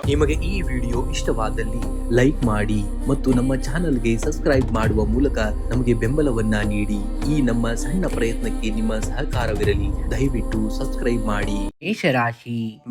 ನಿಮಗೆ ಈ ವಿಡಿಯೋ ಇಷ್ಟವಾದಲ್ಲಿ ಲೈಕ್ ಮಾಡಿ ಮತ್ತು ನಮ್ಮ ಚಾನೆಲ್ಗೆ ಸಬ್ಸ್ಕ್ರೈಬ್ ಮಾಡುವ ಮೂಲಕ ನಮಗೆ ಬೆಂಬಲವನ್ನ ನೀಡಿ. ಈ ನಮ್ಮ ಸಣ್ಣ ಪ್ರಯತ್ನಕ್ಕೆ ನಿಮ್ಮ ಸಹಕಾರವಿರಲಿ. ದಯವಿಟ್ಟು ಸಬ್ಸ್ಕ್ರೈಬ್ ಮಾಡಿ.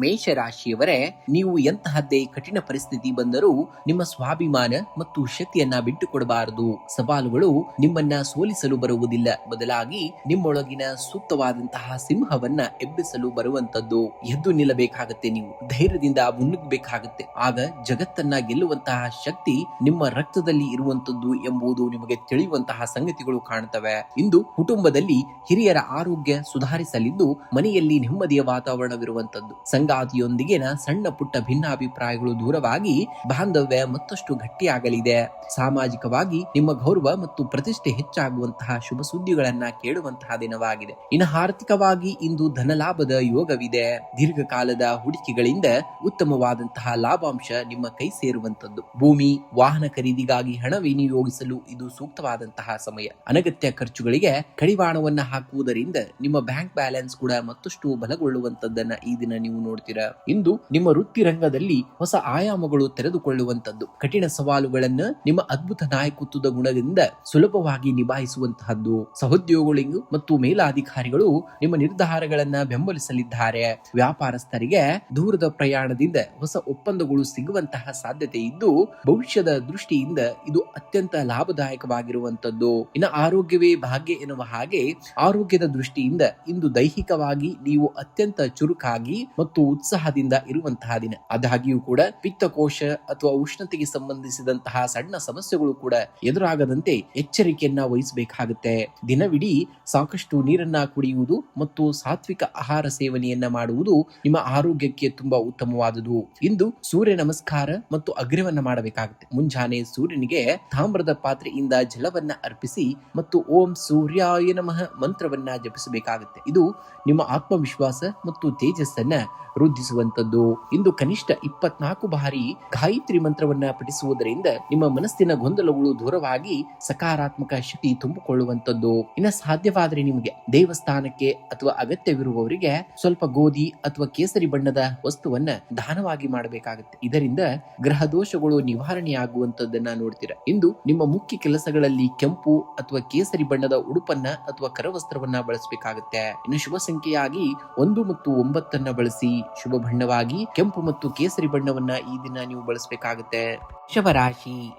ಮೇಷರಾಶಿಯವರೇ, ನೀವು ಎಂತಹದ್ದೇ ಕಠಿಣ ಪರಿಸ್ಥಿತಿ ಬಂದರೂ ನಿಮ್ಮ ಸ್ವಾಭಿಮಾನ ಮತ್ತು ಶಕ್ತಿಯನ್ನ ಬಿಟ್ಟುಕೊಡಬಾರದು. ಸವಾಲುಗಳು ನಿಮ್ಮನ್ನ ಸೋಲಿಸಲು ಬರುವುದಿಲ್ಲ, ಬದಲಾಗಿ ನಿಮ್ಮೊಳಗಿನ ಸೂಕ್ತವಾದಂತಹ ಸಿಂಹವನ್ನ ಎಬ್ಬಿಸಲು ಬರುವಂತದ್ದು. ಎದ್ದು ನಿಲ್ಲಬೇಕಾಗತ್ತೆ. ನೀವು ಧೈರ್ಯದಿಂದ ಮುನ್ನುಗ್ಗಬೇಕಾಗತ್ತೆ. ಆಗ ಜಗತ್ತನ್ನ ಗೆಲ್ಲುವಂತಹ ಶಕ್ತಿ ನಿಮ್ಮ ರಕ್ತದಲ್ಲಿ ಇರುವಂತದ್ದು ಎಂಬುದು ನಿಮಗೆ ತಿಳಿಯುವಂತಹ ಸಂಗತಿಗಳು ಕಾಣುತ್ತವೆ. ಇಂದು ಕುಟುಂಬದಲ್ಲಿ ಹಿರಿಯರ ಆರೋಗ್ಯ ಸುಧಾರಿಸಲಿದ್ದು, ಮನೆಯಲ್ಲಿ ನೆಮ್ಮದಿಯ ವಾತಾವರಣವಿರುವಂತದ್ದು. ಸಂಗಾತಿಯೊಂದಿಗಿನ ಸಣ್ಣ ಪುಟ್ಟ ಭಿನ್ನಾಭಿಪ್ರಾಯಗಳು ದೂರವಾಗಿ ಬಾಂಧವ್ಯ ಮತ್ತಷ್ಟು ಗಟ್ಟಿಯಾಗಲಿದೆ. ಸಾಮಾಜಿಕವಾಗಿ ನಿಮ್ಮ ಗೌರವ ಮತ್ತು ಪ್ರತಿಷ್ಠೆ ಹೆಚ್ಚಾಗುವಂತಹ ಶುಭ ಸುದ್ದಿಗಳನ್ನ ಕೇಳುವಂತಹ ದಿನವಾಗಿದೆ. ಇನ್ನು ಆರ್ಥಿಕವಾಗಿ ಇಂದು ಧನಲಾಭದ ಯೋಗವಿದೆ. ದೀರ್ಘಕಾಲದ ಹೂಡಿಕೆಗಳಿಂದ ಉತ್ತಮವಾದಂತಹ ಲಾಭಾಂಶ ನಿಮ್ಮ ಕೈ ಸೇರುವಂತದ್ದು. ಭೂಮಿ ವಾಹನ ಖರೀದಿಗಾಗಿ ಹಣ ವಿನಿಯೋಗಿಸಲು ಇದು ಸೂಕ್ತವಾದಂತಹ ಸಮಯ. ಅನಗತ್ಯ ಖರ್ಚುಗಳಿಗೆ ಕಡಿವಾಣವನ್ನ ಹಾಕುವುದರಿಂದ ನಿಮ್ಮ ಬ್ಯಾಂಕ್ ಬ್ಯಾಲೆನ್ಸ್ ಕೂಡ ಮತ್ತಷ್ಟು ಬಲಗೊಳ್ಳುವಂತದ್ದನ್ನ ಈ ದಿನ ನೀವು ನೋಡ್ತೀರಾ. ಇಂದು ನಿಮ್ಮ ವೃತ್ತಿ ರಂಗದಲ್ಲಿ ಹೊಸ ಆಯಾಮಗಳು ತೆರೆದುಕೊಳ್ಳುವಂತದ್ದು. ಕಠಿಣ ಸವಾಲುಗಳನ್ನ ನಿಮ್ಮ ಅದ್ಭುತ ನಾಯಕತ್ವದ ಗುಣದಿಂದ ಸುಲಭವಾಗಿ ನಿಭಾಯಿಸುವಂತಹದ್ದು. ಸಹೋದ್ಯೋಗಿಗಳು ಮತ್ತು ಮೇಲಾಧಿಕಾರಿಗಳು ನಿಮ್ಮ ನಿರ್ಧಾರಗಳನ್ನ ಬೆಂಬಲಿಸಲಿದ್ದಾರೆ. ವ್ಯಾಪಾರಸ್ಥರಿಗೆ ದೂರದ ಪ್ರಯಾಣದಿಂದ ಹೊಸ ಒಪ್ಪಂದಗಳು ಸಿಗುವಂತಹ ಸಾಧ್ಯತೆ ಇದ್ದು, ಭವಿಷ್ಯದ ದೃಷ್ಟಿಯಿಂದ ಇದು ಅತ್ಯಂತ ಲಾಭದಾಯಕವಾಗಿರುವಂತದ್ದು. ಇನ್ನು ಆರೋಗ್ಯವೇ ಭಾಗ್ಯ ಎನ್ನುವ ಹಾಗೆ ಆರೋಗ್ಯದ ದೃಷ್ಟಿಯಿಂದ ಇಂದು ದೈಹಿಕವಾಗಿ ನೀವು ಅತ್ಯಂತ ಚುರುಕಾಗಿ ಮತ್ತು ಉತ್ಸಾಹದಿಂದ ಇರುವಂತಹ ದಿನ. ಆದಾಗ್ಯೂ ಕೂಡ ಪಿತ್ತಕೋಶ ಅಥವಾ ಉಷ್ಣತೆಗೆ ಸಂಬಂಧಿಸಿದಂತಹ ಸಣ್ಣ ಸಮಸ್ಯೆಗಳು ಕೂಡ ಎದುರಾಗದಂತೆ ಎಚ್ಚರಿಕೆಯನ್ನ ವಹಿಸಬೇಕಾಗುತ್ತೆ. ದಿನವಿಡೀ ಸಾಕಷ್ಟು ನೀರನ್ನ ಕುಡಿಯುವುದು ಮತ್ತು ಸಾತ್ವಿಕ ಆಹಾರ ಸೇವನೆಯನ್ನ ಮಾಡುವುದು ನಿಮ್ಮ ಆರೋಗ್ಯಕ್ಕೆ ತುಂಬಾ ಉತ್ತಮವಾದುದು. ಇಂದು ಸೂರ್ಯ ನಮಸ್ಕಾರ ಮತ್ತು ಅಗ್ರ್ಯವನ್ನ ಮಾಡಬೇಕಾಗುತ್ತೆ. ಮುಂಜಾನೆ ಸೂರ್ಯನಿಗೆ ತಾಮ್ರದ ಪಾತ್ರೆಯಿಂದ ಜಲವನ್ನ ಅರ್ಪಿಸಿ ಮತ್ತು ಓಂ ಸೂರ್ಯಾಯ ನಮಃ ಮಂತ್ರವನ್ನ ಜಪಿಸಬೇಕಾಗುತ್ತೆ. ಇದು ನಿಮ್ಮ ಆತ್ಮವಿಶ್ವಾಸ ಮತ್ತು ತೇಜಸ್ಸನ್ನ ವೃದ್ಧಿಸುವಂತದ್ದು. ಇಂದು ಕನಿಷ್ಠ 24 ಬಾರಿ ಗಾಯತ್ರಿ ಮಂತ್ರವನ್ನ ಪಠಿಸುವುದರಿಂದ ನಿಮ್ಮ ಮನಸ್ಸಿನ ಗೊಂದಲಗಳು ದೂರವಾಗಿ ಸಕಾರಾತ್ಮಕ ಶಕ್ತಿ ತುಂಬಿಕೊಳ್ಳುವಂತದ್ದು. ಇನ್ನು ಸಾಧ್ಯವಾದರೆ ನಿಮಗೆ ದೇವಸ್ಥಾನಕ್ಕೆ ಅಥವಾ ಅಗತ್ಯವಿರುವವರಿಗೆ ಸ್ವಲ್ಪ ಗೋಧಿ ಅಥವಾ ಕೇಸರಿ ಬಣ್ಣದ ವಸ್ತುವನ್ನ ದಾನವಾಗಿ ಮಾಡಬೇಕಾಗುತ್ತೆ. ಇದರಿಂದ ಗ್ರಹ ದೋಷಗಳು ನಿವಾರಣೆಯಾಗುವಂತದ್ದನ್ನ ನೋಡ್ತೀರಾ. ಇಂದು ನಿಮ್ಮ ಮುಖ್ಯ ಕೆಲಸಗಳಲ್ಲಿ ಕೆಂಪು ಅಥವಾ ಕೇಸರಿ ಬಣ್ಣದ ಉಡುಪನ್ನ ಅಥವಾ ಕರವಸ್ತ್ರವನ್ನ ಬಳಸಬೇಕಾಗುತ್ತೆ. ಇನ್ನು ಶುಭ ಸಂಖ್ಯೆಯಾಗಿ 1 ಮತ್ತು 9 ಬಳಸಿ. ಶುಭ ಬಣ್ಣವಾಗಿ ಕೆಂಪು ಮತ್ತು ಕೇಸರಿ ಬಣ್ಣವನ್ನ ಈ ದಿನ ನೀವು ಬಳಸಬೇಕಾಗುತ್ತೆ.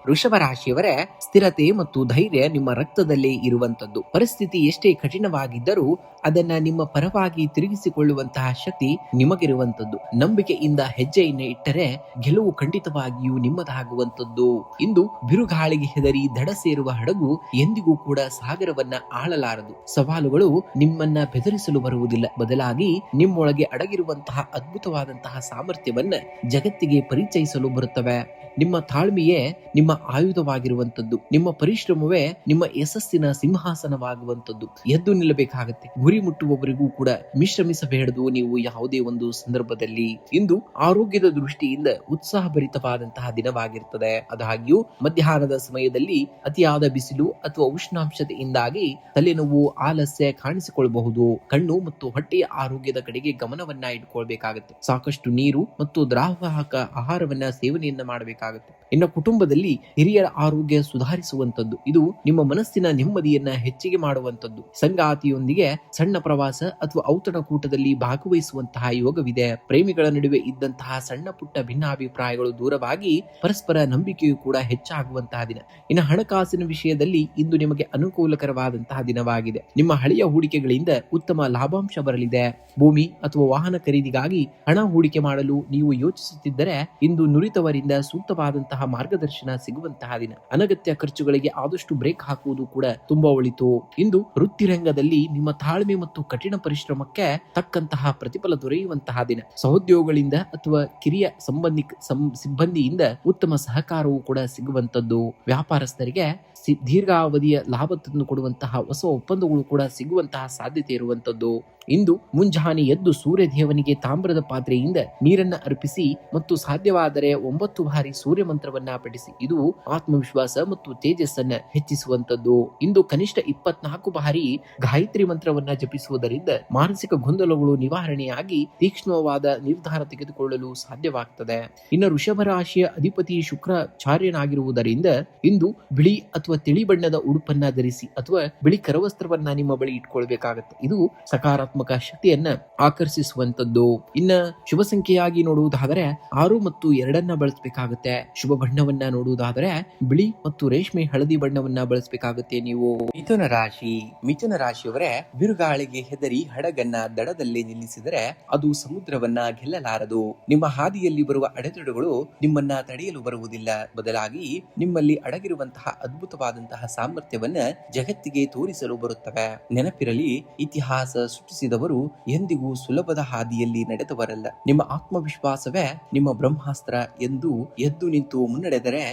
ವೃಷಭ ರಾಶಿಯವರೇ, ಸ್ಥಿರತೆ ಮತ್ತು ಧೈರ್ಯ ನಿಮ್ಮ ರಕ್ತದಲ್ಲೇ ಇರುವಂತದ್ದು. ಪರಿಸ್ಥಿತಿ ಎಷ್ಟೇ ಕಠಿಣವಾಗಿದ್ದರೂ ಅದನ್ನ ನಿಮ್ಮ ಪರವಾಗಿ ತಿರುಗಿಸಿಕೊಳ್ಳುವಂತಹ ಶಕ್ತಿ ನಿಮಗಿರುವಂತದ್ದು. ನಂಬಿಕೆಯಿಂದ ಹೆಜ್ಜೆಯನ್ನು ಇಟ್ಟರೆ ಗೆಲುವು ಖಂಡಿತವಾಗಿಯೂ ನಿಮ್ಮದಾಗುವಂತದ್ದು. ಇಂದು ಬಿರುಗಾಳಿಗೆ ಹೆದರಿ ದಡ ಸೇರುವ ಹಡಗು ಎಂದಿಗೂ ಕೂಡ ಸಾಗರವನ್ನ ಆಳಲಾರದು. ಸವಾಲುಗಳು ನಿಮ್ಮನ್ನ ಬೆದರಿಸಲು ಬರುವುದಿಲ್ಲ, ಬದಲಾಗಿ ನಿಮ್ಮೊಳಗೆ ಅಡಗಿರುವಂತಹ ಅದ್ಭುತವಾದಂತಹ ಸಾಮರ್ಥ್ಯವನ್ನ ಜಗತ್ತಿಗೆ ಪರಿಚಯಿಸಲು ಬರುತ್ತವೆ. ನಿಮ್ಮ ತಾಳ್ಮೆಯೇ ನಿಮ್ಮ ಆಯುಧವಾಗಿರುವಂತದ್ದು. ನಿಮ್ಮ ಪರಿಶ್ರಮವೇ ನಿಮ್ಮ ಯಶಸ್ಸಿನ ಸಿಂಹಾಸನವಾಗುವಂತದ್ದು. ಎದ್ದು ನಿಲ್ಲಬೇಕಾಗತ್ತೆ. ಗುರಿ ಮುಟ್ಟುವವರಿಗೂ ಕೂಡ ವಿಶ್ರಮಿಸಬೇಡದು ನೀವು ಯಾವುದೇ ಒಂದು ಸಂದರ್ಭದಲ್ಲಿ. ಇಂದು ಆರೋಗ್ಯದ ದೃಷ್ಟಿಯಿಂದ ಉತ್ಸಾಹಭರಿತವಾದಂತಹ ದಿನವಾಗಿರ್ತದೆ. ಆದಾಗ್ಯೂ ಮಧ್ಯಾಹ್ನದ ಸಮಯದಲ್ಲಿ ಅತಿಯಾದ ಬಿಸಿಲು ಅಥವಾ ಉಷ್ಣಾಂಶತೆಯಿಂದಾಗಿ ತಲೆನೋವು, ಆಲಸ್ಯ ಕಾಣಿಸಿಕೊಳ್ಳಬಹುದು. ಕಣ್ಣು ಮತ್ತು ಹೊಟ್ಟೆಯ ಆರೋಗ್ಯದ ಕಡೆಗೆ ಗಮನವನ್ನ ಇಟ್ಕೊಳ್ಬೇಕಾಗತ್ತೆ. ಸಾಕಷ್ಟು ನೀರು ಮತ್ತು ದ್ರಾವಕ ಆಹಾರವನ್ನ ಸೇವನೆಯನ್ನ ಮಾಡಬೇಕಾಗುತ್ತೆ. ಇನ್ನು ಕುಟುಂಬದಲ್ಲಿ ಹಿರಿಯರ ಆರೋಗ್ಯ ಸುಧಾರಿಸುವಂತದ್ದು. ಇದು ನಿಮ್ಮ ಮನಸ್ಸಿನ ನೆಮ್ಮದಿಯನ್ನ ಹೆಚ್ಚಿಗೆ ಮಾಡುವಂತದ್ದು. ಸಂಗಾತಿಯೊಂದಿಗೆ ಸಣ್ಣ ಪ್ರವಾಸ ಅಥವಾ ಔತಣಕೂಟದಲ್ಲಿ ಭಾಗವಹಿಸುವಂತಹ ಯೋಗವಿದೆ. ಪ್ರೇಮಿಗಳ ನಡುವೆ ಇದ್ದಂತಹ ಸಣ್ಣ ಪುಟ್ಟ ಭಿನ್ನಾಭಿಪ್ರಾಯಗಳು ದೂರವಾಗಿ ಪರಸ್ಪರ ನಂಬಿಕೆಯು ಕೂಡ ಹೆಚ್ಚಾಗುವಂತಹ ದಿನ. ಇನ್ನು ಹಣಕಾಸಿನ ವಿಷಯದಲ್ಲಿ ಇಂದು ನಿಮಗೆ ಅನುಕೂಲಕರವಾದಂತಹ ದಿನವಾಗಿದೆ. ನಿಮ್ಮ ಹಳೆಯ ಹೂಡಿಕೆಗಳಿಂದ ಉತ್ತಮ ಲಾಭಾಂಶ ಬರಲಿದೆ. ಭೂಮಿ ಅಥವಾ ವಾಹನ ಖರೀದಿಗಾಗಿ ಹಣ ಹೂಡಿಕೆ ಮಾಡಲು ನೀವು ಯೋಚಿಸುತ್ತಿದ್ದರೆ ಇಂದು ನುರಿತವರಿಂದ ಸೂಕ್ತವಾದಂತಹ ಮಾರ್ಗದರ್ಶನ ಸಿಗುವಂತಹ ದಿನ. ಅನಗತ್ಯ ಖರ್ಚುಗಳಿಗೆ ಆದಷ್ಟು ಬ್ರೇಕ್ ಹಾಕುವುದು ಕೂಡ ತುಂಬಾ ಒಳಿತು. ಇಂದು ವೃತ್ತಿ ರಂಗದಲ್ಲಿ ನಿಮ್ಮ ತಾಳ್ಮೆ ಮತ್ತು ಕಠಿಣ ಪರಿಶ್ರಮಕ್ಕೆ ತಕ್ಕಂತಹ ಪ್ರತಿಫಲ ದೊರೆಯುವಂತಹ ದಿನ. ಸಹೋದ್ಯೋಗಿಗಳಿಂದ ಅಥವಾ ಕಿರಿಯ ಸಿಬ್ಬಂದಿಯಿಂದ ಉತ್ತಮ ಸಹಕಾರವೂ ಕೂಡ ಸಿಗುವಂತದ್ದು. ವ್ಯಾಪಾರಸ್ಥರಿಗೆ ದೀರ್ಘಾವಧಿಯ ಲಾಭ ತಂದು ಕೊಡುವಂತಹ ಹೊಸ ಒಪ್ಪಂದಗಳು ಕೂಡ ಸಿಗುವಂತಹ ಸಾಧ್ಯತೆ ಇರುವಂತದ್ದು. ಇಂದು ಮುಂಜಾನೆ ಎದ್ದು ಸೂರ್ಯ ದೇವನಿಗೆ ತಾಮ್ರದ ಪಾತ್ರೆಯಿಂದ ನೀರನ್ನ ಅರ್ಪಿಸಿ ಮತ್ತು ಸಾಧ್ಯವಾದರೆ 9 ಬಾರಿ ಸೂರ್ಯ ಮಂತ್ರವನ್ನ ಪಠಿಸಿ. ಇದು ಆತ್ಮವಿಶ್ವಾಸ ಮತ್ತು ತೇಜಸ್ಸನ್ನ ಹೆಚ್ಚಿಸುವಂತದ್ದು. ಇಂದು ಕನಿಷ್ಠ 24 ಬಾರಿ ಗಾಯತ್ರಿ ಮಂತ್ರವನ್ನ ಜಪಿಸುವುದರಿಂದ ಮಾನಸಿಕ ಗೊಂದಲಗಳು ನಿವಾರಣೆಯಾಗಿ ತೀಕ್ಷ್ಣವಾದ ನಿರ್ಧಾರ ತೆಗೆದುಕೊಳ್ಳಲು ಸಾಧ್ಯವಾಗ್ತದೆ. ಇನ್ನು ವೃಷಭ ರಾಶಿಯ ಅಧಿಪತಿ ಶುಕ್ರಾಚಾರ್ಯನಾಗಿರುವುದರಿಂದ ಇಂದು ಬಿಳಿ ಅಥವಾ ತಿಳಿ ಬಣ್ಣದ ಉಡುಪನ್ನ ಧರಿಸಿ ಅಥವಾ ಬಿಳಿ ಕರವಸ್ತ್ರವನ್ನ ನಿಮ್ಮ ಬಳಿ ಇಟ್ಕೊಳ್ಬೇಕಾಗತ್ತೆ. ಇದು ಸಕಾರಾತ್ಮಕ ಶಕ್ತಿಯನ್ನ ಆಕರ್ಷಿಸುವಂತದ್ದು. ಇನ್ನ ಶುಭ ಸಂಖ್ಯೆಯಾಗಿ ನೋಡುವುದಾದರೆ 6 ಮತ್ತು 2 ಬಳಸಬೇಕಾಗುತ್ತೆ. ಶುಭ ಬಣ್ಣವನ್ನ ನೋಡುವುದಾದರೆ ಬಿಳಿ ಮತ್ತು ರೇಷ್ಮೆ ಹಳದಿ ಬಣ್ಣವನ್ನ ಬಳಸಬೇಕಾಗುತ್ತೆ. ನೀವು ಮಿಥುನ ರಾಶಿಯವರೇ, ಬಿರುಗಾಳಿಗೆ ಹೆದರಿ ಹಡಗನ್ನ ದಡದಲ್ಲಿ ನಿಲ್ಲಿಸಿದರೆ ಅದು ಸಮುದ್ರವನ್ನ ಗೆಲ್ಲಲಾರದು. ನಿಮ್ಮ ಹಾದಿಯಲ್ಲಿ ಬರುವ ಅಡೆತಡೆಗಳು ನಿಮ್ಮನ್ನ ತಡೆಯಲು ಬರುವುದಿಲ್ಲ, ಬದಲಾಗಿ ನಿಮ್ಮಲ್ಲಿ ಅಡಗಿರುವಂತಹ ಅದ್ಭುತವಾದಂತಹ ಸಾಮರ್ಥ್ಯವನ್ನ ಜಗತ್ತಿಗೆ ತೋರಿಸಲು ಬರುತ್ತವೆ. ನೆನಪಿರಲಿ, ಇತಿಹಾಸ ಸೃಷ್ಟಿಸಿದವರು ಎಂದಿಗೂ ಸುಲಭದ ಹಾದಿಯಲ್ಲಿ ನಡೆದವರಲ್ಲ. ನಿಮ್ಮ ಆತ್ಮವಿಶ್ವಾಸವೇ ನಿಮ್ಮ ಬ್ರಹ್ಮಾಸ್ತ್ರ ಎಂದು ಎದ್ದು ನಿಂತು ಮುನ್ನಡೆದರೆ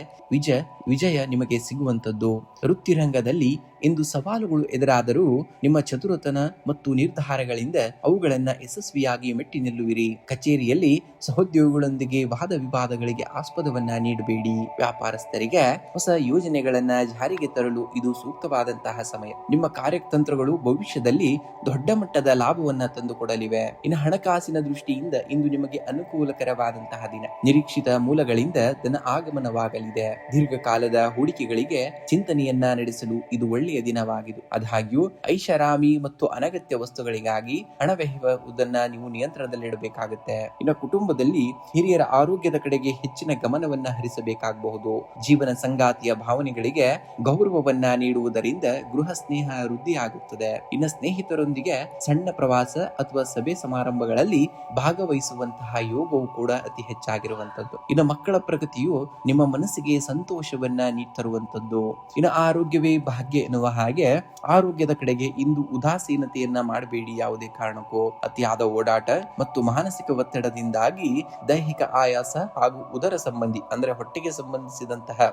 ವಿಜಯ ನಿಮಗೆ ಸಿಗುವಂತದ್ದು. ವೃತ್ತಿರಂಗದಲ್ಲಿ ಇಂದು ಸವಾಲುಗಳು ಎದುರಾದರೂ ನಿಮ್ಮ ಚತುರತನ ಮತ್ತು ನಿರ್ಧಾರಗಳಿಂದ ಅವುಗಳನ್ನ ಯಶಸ್ವಿಯಾಗಿ ಮೆಟ್ಟಿ ನಿಲ್ಲುವಿರಿ. ಕಚೇರಿಯಲ್ಲಿ ಸಹೋದ್ಯೋಗಿಗಳೊಂದಿಗೆ ವಾದ ವಿವಾದಗಳಿಗೆ ಆಸ್ಪದವನ್ನ ನೀಡಬೇಡಿ. ವ್ಯಾಪಾರಸ್ಥರಿಗೆ ಹೊಸ ಯೋಜನೆಗಳನ್ನ ಜಾರಿಗೆ ತರಲು ಇದು ಸೂಕ್ತವಾದಂತಹ ಸಮಯ. ನಿಮ್ಮ ಕಾರ್ಯತಂತ್ರಗಳು ಭವಿಷ್ಯದಲ್ಲಿ ದೊಡ್ಡ ಮಟ್ಟದ ಲಾಭವನ್ನ ತಂದುಕೊಡಲಿವೆ. ಇನ್ನು ಹಣಕಾಸಿನ ದೃಷ್ಟಿಯಿಂದ ಇಂದು ನಿಮಗೆ ಅನುಕೂಲಕರವಾದಂತಹ ದಿನ. ನಿರೀಕ್ಷಿತ ಮೂಲಗಳಿಂದ ಧನ ಆಗಮನವಾಗಲಿದೆ. ದೀರ್ಘಕಾಲದ ಹೂಡಿಕೆಗಳಿಗೆ ಚಿಂತನೆಯನ್ನ ನಡೆಸಲು ಇದು ಒಳ್ಳೆಯ ದಿನವಾಗಿದ್ದು, ಆದಾಗ್ಯೂ ಐಷಾರಾಮಿ ಮತ್ತು ಅನಗತ್ಯ ವಸ್ತುಗಳಿಗಾಗಿ ಹಣವೆಯುವುದನ್ನ ನೀವು ನಿಯಂತ್ರಣದಲ್ಲಿಡಬೇಕಾಗುತ್ತೆ. ಇನ್ನು ಕುಟುಂಬದಲ್ಲಿ ಹಿರಿಯರ ಆರೋಗ್ಯದ ಕಡೆಗೆ ಹೆಚ್ಚಿನ ಗಮನವನ್ನ ಹರಿಸಬೇಕಾಗಬಹುದು. ಜೀವನ ಸಂಗಾತಿಯ ಭಾವನೆಗಳಿಗೆ ಗೌರವವನ್ನ ನೀಡುವುದರಿಂದ ಗೃಹ ಸ್ನೇಹ ವೃದ್ಧಿಯಾಗುತ್ತದೆ. ಇನ್ನು ಸ್ನೇಹಿತರೊಂದಿಗೆ ಸಣ್ಣ ಪ್ರವಾಸ ಅಥವಾ ಸಭೆ ಸಮಾರಂಭಗಳಲ್ಲಿ ಭಾಗವಹಿಸುವಂತಹ ಯೋಗವು ಕೂಡ ಅತಿ ಹೆಚ್ಚಾಗಿರುವಂತದ್ದು. ಇನ್ನು ಮಕ್ಕಳ ಪ್ರಗತಿಯು ನಿಮ್ಮ ಮನಸ್ಸಿಗೆ ಸಂತೋಷವನ್ನ ತರುವಂತದ್ದು. ಇನ್ನು ಆರೋಗ್ಯವೇ ಭಾಗ್ಯ ಎನ್ನುವ ಹಾಗೆ ಆರೋಗ್ಯದ ಕಡೆಗೆ ಇಂದು ಉದಾಸೀನತೆಯನ್ನ ಮಾಡಬೇಡಿ. ಯಾವುದೇ ಕಾರಣಕ್ಕೂ ಅತಿಯಾದ ಓಡಾಟ ಮತ್ತು ಮಾನಸಿಕ ಒತ್ತಡದಿಂದಾಗಿ ದೈಹಿಕ ಆಯಾಸ ಹಾಗೂ ಉದರ ಸಂಬಂಧಿ ಅಂದ್ರೆ ಹೊಟ್ಟೆಗೆ ಸಂಬಂಧಿಸಿದಂತಹ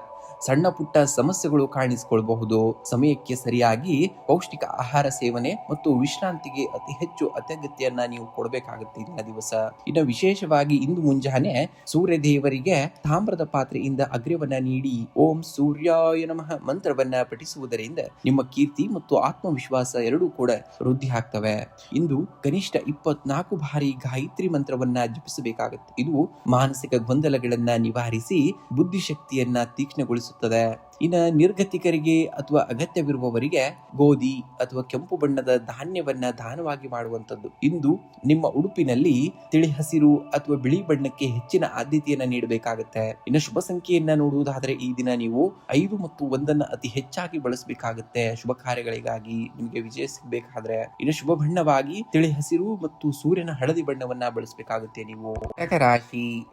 ಸಣ್ಣ ಪುಟ್ಟ ಸಮಸ್ಯೆಗಳು ಕಾಣಿಸಿಕೊಳ್ಳಬಹುದು. ಸಮಯಕ್ಕೆ ಸರಿಯಾಗಿ ಪೌಷ್ಟಿಕ ಆಹಾರ ಸೇವನೆ ಮತ್ತು ವಿಶ್ರಾಂತಿಗೆ ಅತಿ ಹೆಚ್ಚು ಅತ್ಯಗತ್ಯನ್ನ ನೀವು ಕೊಡಬೇಕಾಗುತ್ತೆ ಇಂದಿನ ದಿವಸ. ಇನ್ನು ವಿಶೇಷವಾಗಿ ಇಂದು ಮುಂಜಾನೆ ಸೂರ್ಯ ದೇವರಿಗೆ ತಾಮ್ರದ ಪಾತ್ರೆಯಿಂದ ಅಗ್ರ್ಯವನ್ನ ನೀಡಿ ಓಂ ಸೂರ್ಯಾಯ ನಮಃ ಮಂತ್ರವನ್ನ ಪಠಿಸುವುದರಿಂದ ನಿಮ್ಮ ಕೀರ್ತಿ ಮತ್ತು ಆತ್ಮವಿಶ್ವಾಸ ಎರಡೂ ಕೂಡ ವೃದ್ಧಿ ಆಗ್ತವೆ. ಇಂದು ಕನಿಷ್ಠ 24 ಬಾರಿ ಗಾಯತ್ರಿ ಮಂತ್ರವನ್ನ ಜಪಿಸಬೇಕಾಗುತ್ತೆ. ಇದು ಮಾನಸಿಕ ಗೊಂದಲಗಳನ್ನ ನಿವಾರಿಸಿ ಬುದ್ಧಿಶಕ್ತಿಯನ್ನ ತೀಕ್ಷ್ಣಗೊಳಿಸುತ್ತದೆ. ಇನ್ನು ನಿರ್ಗತಿಕರಿಗೆ ಅಥವಾ ಅಗತ್ಯವಿರುವವರಿಗೆ ಗೋಧಿ ಅಥವಾ ಕೆಂಪು ಬಣ್ಣದ ಧಾನ್ಯವನ್ನ ದಾನವಾಗಿ ಮಾಡುವಂತದ್ದು. ಇಂದು ನಿಮ್ಮ ಉಡುಪಿನಲ್ಲಿ ತಿಳಿ ಹಸಿರು ಅಥವಾ ಬಿಳಿ ಬಣ್ಣಕ್ಕೆ ಹೆಚ್ಚಿನ ಆದ್ಯತೆಯನ್ನ ನೀಡಬೇಕಾಗುತ್ತೆ. ಇನ್ನು ಶುಭ ಸಂಖ್ಯೆಯನ್ನ ನೋಡುವುದಾದರೆ ಈ ದಿನ ನೀವು 5 ಮತ್ತು 1 ಅತಿ ಹೆಚ್ಚಾಗಿ ಬಳಸಬೇಕಾಗುತ್ತೆ ಶುಭ ಕಾರ್ಯಗಳಿಗಾಗಿ. ನಿಮಗೆ ವಿಜಯ ಸಿಗಬೇಕಾದ್ರೆ ಇನ್ನು ಶುಭ ಬಣ್ಣವಾಗಿ ತಿಳಿ ಹಸಿರು ಮತ್ತು ಸೂರ್ಯನ ಹಳದಿ ಬಣ್ಣವನ್ನ ಬಳಸಬೇಕಾಗುತ್ತೆ ನೀವು.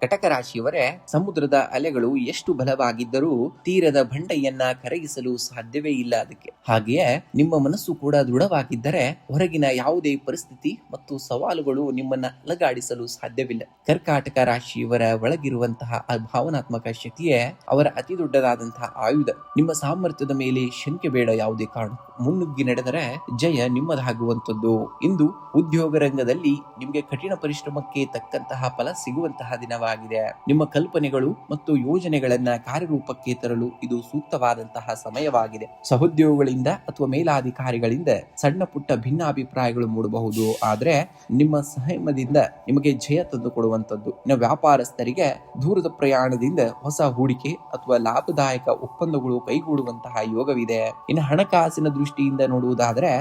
ಕಟಕ ರಾಶಿಯವರೇ, ಸಮುದ್ರದ ಅಲೆಗಳು ಎಷ್ಟು ಬಲವಾಗಿದ್ದರೂ ತೀರದ ಬಂಡೆಯನ್ನ ಕರಗಿಸಲು ಸಾಧ್ಯವೇ ಇಲ್ಲ. ಅದಕ್ಕೆ ಹಾಗೆಯೇ ನಿಮ್ಮ ಮನಸ್ಸು ಕೂಡ ದೃಢವಾಗಿದ್ದರೆ ಹೊರಗಿನ ಯಾವುದೇ ಪರಿಸ್ಥಿತಿ ಮತ್ತು ಸವಾಲುಗಳು ನಿಮ್ಮನ್ನ ಅಲಗಾಡಿಸಲು ಸಾಧ್ಯವಿಲ್ಲ. ಕರ್ಕಾಟಕ ರಾಶಿಯವರ ಒಳಗಿರುವಂತಹ ಭಾವನಾತ್ಮಕ ಶಕ್ತಿಯೇ ಅವರ ಅತಿ ದೊಡ್ಡದಾದಂತಹ ಆಯುಧ. ನಿಮ್ಮ ಸಾಮರ್ಥ್ಯದ ಮೇಲೆ ಶಂಕೆ ಬೇಡ. ಯಾವುದೇ ಕಾರಣ ಮುನ್ನುಗ್ಗಿ ನಡೆದರೆ ಜಯ ನಿಮ್ಮದಾಗುವಂತದ್ದು. ಇಂದು ಉದ್ಯೋಗ ರಂಗದಲ್ಲಿ ನಿಮಗೆ ಕಠಿಣ ಪರಿಶ್ರಮಕ್ಕೆ ತಕ್ಕಂತಹ ಫಲ ಸಿಗುವಂತಹ ದಿನವಾಗಿದೆ. ನಿಮ್ಮ ಕಲ್ಪನೆಗಳು ಮತ್ತು ಯೋಜನೆಗಳನ್ನ ಕಾರ್ಯರೂಪಕ್ಕೆ ತರಲು ಇದು ಸೂಕ್ತವಾದಂತಹ ಸಮಯವಾಗಿದೆ. ಸಹೋದ್ಯೋಗಿಗಳಿಂದ ಅಥವಾ ಮೇಲಾಧಿಕಾರಿಗಳಿಂದ ಸಣ್ಣ ಪುಟ್ಟ ಭಿನ್ನಾಭಿಪ್ರಾಯಗಳು ಮೂಡಬಹುದು, ಆದ್ರೆ ನಿಮ್ಮ ಸಂಯಮದಿಂದ ನಿಮಗೆ ಜಯ ತಂದು ಕೊಡುವಂತದ್ದು. ಇನ್ನು ವ್ಯಾಪಾರಸ್ಥರಿಗೆ ದೂರದ ಪ್ರಯಾಣದಿಂದ ಹೊಸ ಹೂಡಿಕೆ ಅಥವಾ ಲಾಭದಾಯಕ ಒಪ್ಪಂದಗಳು ಕೈಗೂಡುವಂತಹ ಯೋಗವಿದೆ. ಇನ್ನು ಹಣಕಾಸಿನ ದೃಷ್ಟಿಯಿಂದ ನೋಡುವುದಾದರೆ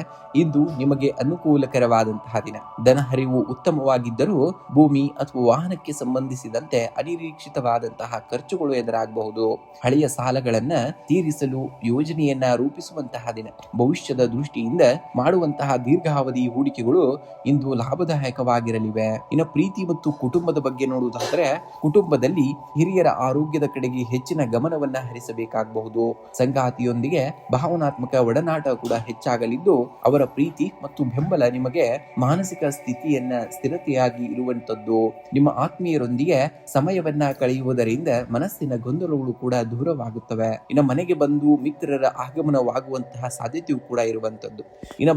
ಇಂದು ನಿಮಗೆ ಅನುಕೂಲಕರವಾದಂತಹ ದಿನ. ಧನ ಹರಿವು ಉತ್ತಮವಾಗಿದ್ದರೂ ಭೂಮಿ ಅಥವಾ ವಾಹನಕ್ಕೆ ಸಂಬಂಧಿಸಿದಂತೆ ಅನಿರೀಕ್ಷಿತವಾದಂತಹ ಖರ್ಚುಗಳು ಎದುರಾಗಬಹುದು. ಹಳೆಯ ಸಾಲಗಳನ್ನ ತೀರಿಸಲು ಯೋಜನೆಯನ್ನ ರೂಪಿಸುವಂತಹ ದಿನ. ಭವಿಷ್ಯದ ದೃಷ್ಟಿಯಿಂದ ಮಾಡುವಂತಹ ದೀರ್ಘಾವಧಿ ಹೂಡಿಕೆಗಳು ಇಂದು ಲಾಭದಾಯಕವಾಗಿರಲಿವೆ. ಇನ್ನು ಪ್ರೀತಿ ಮತ್ತು ಕುಟುಂಬದ ಬಗ್ಗೆ ನೋಡುವುದಾದರೆ ಕುಟುಂಬದಲ್ಲಿ ಹಿರಿಯರ ಆರೋಗ್ಯದ ಕಡೆಗೆ ಹೆಚ್ಚಿನ ಗಮನವನ್ನ ಹರಿಸಬೇಕಾಗಬಹುದು. ಸಂಗಾತಿಯೊಂದಿಗೆ ಭಾವನಾತ್ಮಕ ಒಡನಾಟ ಕೂಡ ಹೆಚ್ಚಾಗಲಿದ್ದು ಅವರ ಪ್ರೀತಿ ಮತ್ತು ಬೆಂಬಲ ನಿಮಗೆ ಮಾನಸಿಕ ಸ್ಥಿತಿಯನ್ನ ಸ್ಥಿರತೆಯಾಗಿ ಇರುವಂತದ್ದು. ನಿಮ್ಮ ಆತ್ಮೀಯರೊಂದಿಗೆ ಸಮಯವನ್ನ ಕಳೆಯುವುದರಿಂದ ಮನಸ್ಸಿನ ಗೊಂದಲಗಳು ಕೂಡ ದೂರವಾಗುತ್ತವೆ. ಇನ್ನು ಮನೆಗೆ ಬಂದು ಮಿತ್ರರ ಆಗಮನವಾಗುವಂತಹ ಸಾಧ್ಯತೆಯೂ ಕೂಡ ಇರುವಂತದ್ದು.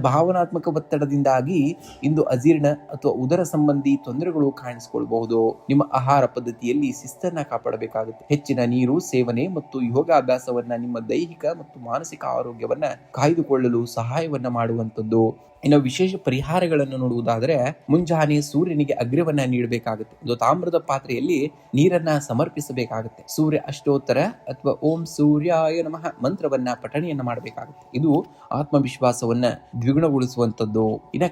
ಭಾವನಾತ್ಮಕ ಒತ್ತಡದಿಂದಾಗಿ ಇಂದು ಅಜೀರ್ಣ ಅಥವಾ ಉದರ ಸಂಬಂಧಿ ತೊಂದರೆಗಳು ಕಾಣಿಸಿಕೊಳ್ಬಹುದು. ನಿಮ್ಮ ಆಹಾರ ಪದ್ಧತಿಯಲ್ಲಿ ಶಿಸ್ತನ್ನ ಕಾಪಾಡಬೇಕಾಗುತ್ತೆ. ಹೆಚ್ಚಿನ ನೀರು ಸೇವನೆ ಮತ್ತು ಯೋಗಾಭ್ಯಾಸವನ್ನ ನಿಮ್ಮ ದೈಹಿಕ ಮತ್ತು ಮಾನಸಿಕ ಆರೋಗ್ಯವನ್ನ ಕಾಯ್ದುಕೊಳ್ಳಲು ಸಹಾಯವನ್ನ ಮಾಡುವಂತದ್ದು. ವಿಶೇಷ ಪರಿಹಾರಗಳನ್ನು ನೋಡುವುದಾದರೆ, ಮುಂಜಾನೆ ಸೂರ್ಯನಿಗೆ ಅಗ್ರ್ಯವನ್ನ ನೀಡಬೇಕಾಗುತ್ತೆ. ಒಂದು ತಾಮ್ರದ ಪಾತ್ರೆಯಲ್ಲಿ ನೀರನ್ನ ಸಮರ್ಪಿಸಬೇಕಾಗುತ್ತೆ. ಸೂರ್ಯ ಅಷ್ಟೋತ್ತರ ಅಥವಾ ಓಂ ಸೂರ್ಯಾಯ ನಮಃ ಮಂತ್ರವನ್ನ ಪಠಣೆಯನ್ನ ಮಾಡಬೇಕಾಗುತ್ತೆ. ಇದು ಆತ್ಮವಿಶ್ವಾಸವನ್ನ ದ್ವಿಗುಣಗೊಳಿಸುವಂತದ್ದು.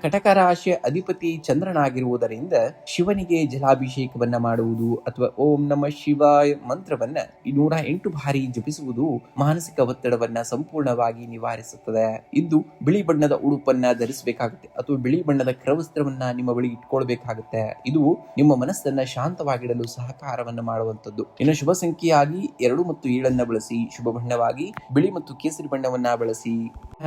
ಕಟಕ ರಾಶಿಯ ಅಧಿಪತಿ ಚಂದ್ರನಾಗಿರುವುದರಿಂದ ಶಿವನಿಗೆ ಜಲಾಭಿಷೇಕವನ್ನ ಮಾಡುವುದು ಅಥವಾ ಓಂ ನಮಃ ಶಿವಾಯ ಮಂತ್ರವನ್ನ 108 ಬಾರಿ ಜಪಿಸುವುದು ಮಾನಸಿಕ ಒತ್ತಡವನ್ನ ಸಂಪೂರ್ಣವಾಗಿ ನಿವಾರಿಸುತ್ತದೆ. ಇಂದು ಬಿಳಿ ಬಣ್ಣದ ಉಡುಪನ್ನ ಧರಿಸಬೇಕಾಗುತ್ತೆ ಅಥವಾ ಬಿಳಿ ಬಣ್ಣದ ಕರವಸ್ತ್ರವನ್ನ ನಿಮ್ಮ ಬಳಿ ಇಟ್ಕೊಳ್ಬೇಕಾಗುತ್ತೆ. ಇದು ನಿಮ್ಮ ಮನಸ್ಸನ್ನ ಶಾಂತವಾಗಿಡಲು ಸಹಕಾರವನ್ನ ಮಾಡುವಂತದ್ದು. ಶುಭ ಸಂಖ್ಯೆಯಾಗಿ 2 ಮತ್ತು 7 ಬಳಸಿ. ಶುಭ ಬಣ್ಣವಾಗಿ ಬಿಳಿ ಮತ್ತು ಕೇಸರಿ ಬಣ್ಣವನ್ನ ಬಳಸಿ.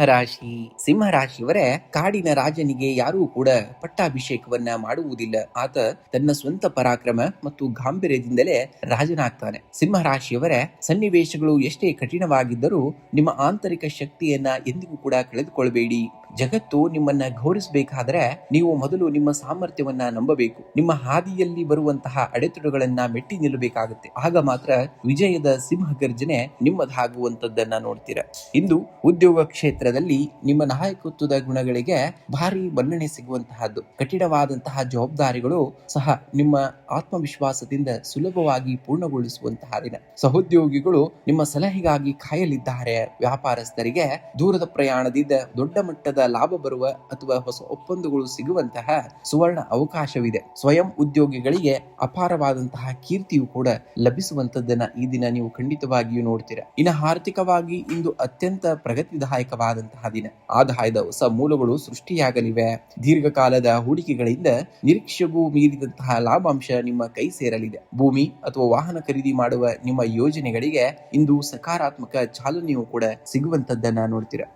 ರಾಶಿ ಸಿಂಹರಾಶಿಯವರೇ, ಕಾಡಿನ ರಾಜನಿಗೆ ಯಾರೂ ಕೂಡ ಪಟ್ಟಾಭಿಷೇಕವನ್ನ ಮಾಡುವುದಿಲ್ಲ. ಆತ ತನ್ನ ಸ್ವಂತ ಪರಾಕ್ರಮ ಮತ್ತು ಗಾಂಭೀರ್ಯದಿಂದಲೇ ರಾಜನಾಗ್ತಾನೆ. ಸಿಂಹರಾಶಿಯವರೇ, ಸನ್ನಿವೇಶಗಳು ಎಷ್ಟೇ ಕಠಿಣವಾಗಿದ್ದರೂ ನಿಮ್ಮ ಆಂತರಿಕ ಶಕ್ತಿಯನ್ನ ಎಂದಿಗೂ ಕೂಡ ಕಳೆದುಕೊಳ್ಳಬೇಡಿ. ಜಗತ್ತು ನಿಮ್ಮನ್ನ ಗೌರವಿಸಬೇಕಾದ್ರೆ ನೀವು ಮೊದಲು ನಿಮ್ಮ ಸಾಮರ್ಥ್ಯವನ್ನ ನಂಬಬೇಕು. ನಿಮ್ಮ ಹಾದಿಯಲ್ಲಿ ಬರುವಂತಹ ಅಡೆತಡೆಗಳನ್ನ ಮೆಟ್ಟಿ ನಿಲ್ಲಬೇಕಾಗುತ್ತೆ. ಆಗ ಮಾತ್ರ ವಿಜಯದ ಸಿಂಹ ಗರ್ಜನೆ ನಿಮ್ಮದಾಗುವಂತದ್ದನ್ನ ನೋಡ್ತೀರಾ. ಇಂದು ಉದ್ಯೋಗ ಕ್ಷೇತ್ರದಲ್ಲಿ ನಿಮ್ಮ ನಾಯಕತ್ವದ ಗುಣಗಳಿಗೆ ಭಾರಿ ಮನ್ನಣೆ ಸಿಗುವಂತಹದ್ದು. ಕಠಿಣವಾದಂತಹ ಜವಾಬ್ದಾರಿಗಳು ಸಹ ನಿಮ್ಮ ಆತ್ಮವಿಶ್ವಾಸದಿಂದ ಸುಲಭವಾಗಿ ಪೂರ್ಣಗೊಳಿಸುವಂತಹ ದಿನ. ಸಹೋದ್ಯೋಗಿಗಳು ನಿಮ್ಮ ಸಲಹೆಗಾಗಿ ಕಾಯಲಿದ್ದಾರೆ. ವ್ಯಾಪಾರಸ್ಥರಿಗೆ ದೂರದ ಪ್ರಯಾಣದಿಂದ ದೊಡ್ಡ ಮಟ್ಟದ ಲಾಭ ಬರುವ ಅಥವಾ ಹೊಸ ಒಪ್ಪಂದಗಳು ಸಿಗುವಂತಹ ಸುವರ್ಣ ಅವಕಾಶವಿದೆ. ಸ್ವಯಂ ಉದ್ಯೋಗಿಗಳಿಗೆ ಅಪಾರವಾದಂತಹ ಕೀರ್ತಿಯು ಕೂಡ ಲಭಿಸುವಂತದ್ದನ್ನ ಈ ದಿನ ನೀವು ಖಂಡಿತವಾಗಿಯೂ ನೋಡ್ತೀರಾ. ಆರ್ಥಿಕವಾಗಿ ಇಂದು ಅತ್ಯಂತ ಪ್ರಗತಿದಾಯಕವಾದಂತಹ ದಿನ. ಆದಾಯದ ಹೊಸ ಮೂಲಗಳು ಸೃಷ್ಟಿಯಾಗಲಿವೆ. ದೀರ್ಘಕಾಲದ ಹೂಡಿಕೆಗಳಿಂದ ನಿರೀಕ್ಷೆಗೂ ಮೀರಿದಂತಹ ಲಾಭಾಂಶ ನಿಮ್ಮ ಕೈ ಸೇರಲಿದೆ. ಭೂಮಿ ಅಥವಾ ವಾಹನ ಖರೀದಿ ಮಾಡುವ ನಿಮ್ಮ ಯೋಜನೆಗಳಿಗೆ ಇಂದು ಸಕಾರಾತ್ಮಕ ಚಾಲನೆಯೂ ಕೂಡ ಸಿಗುವಂತದ್ದನ್ನ ನೋಡ್ತೀರಾ.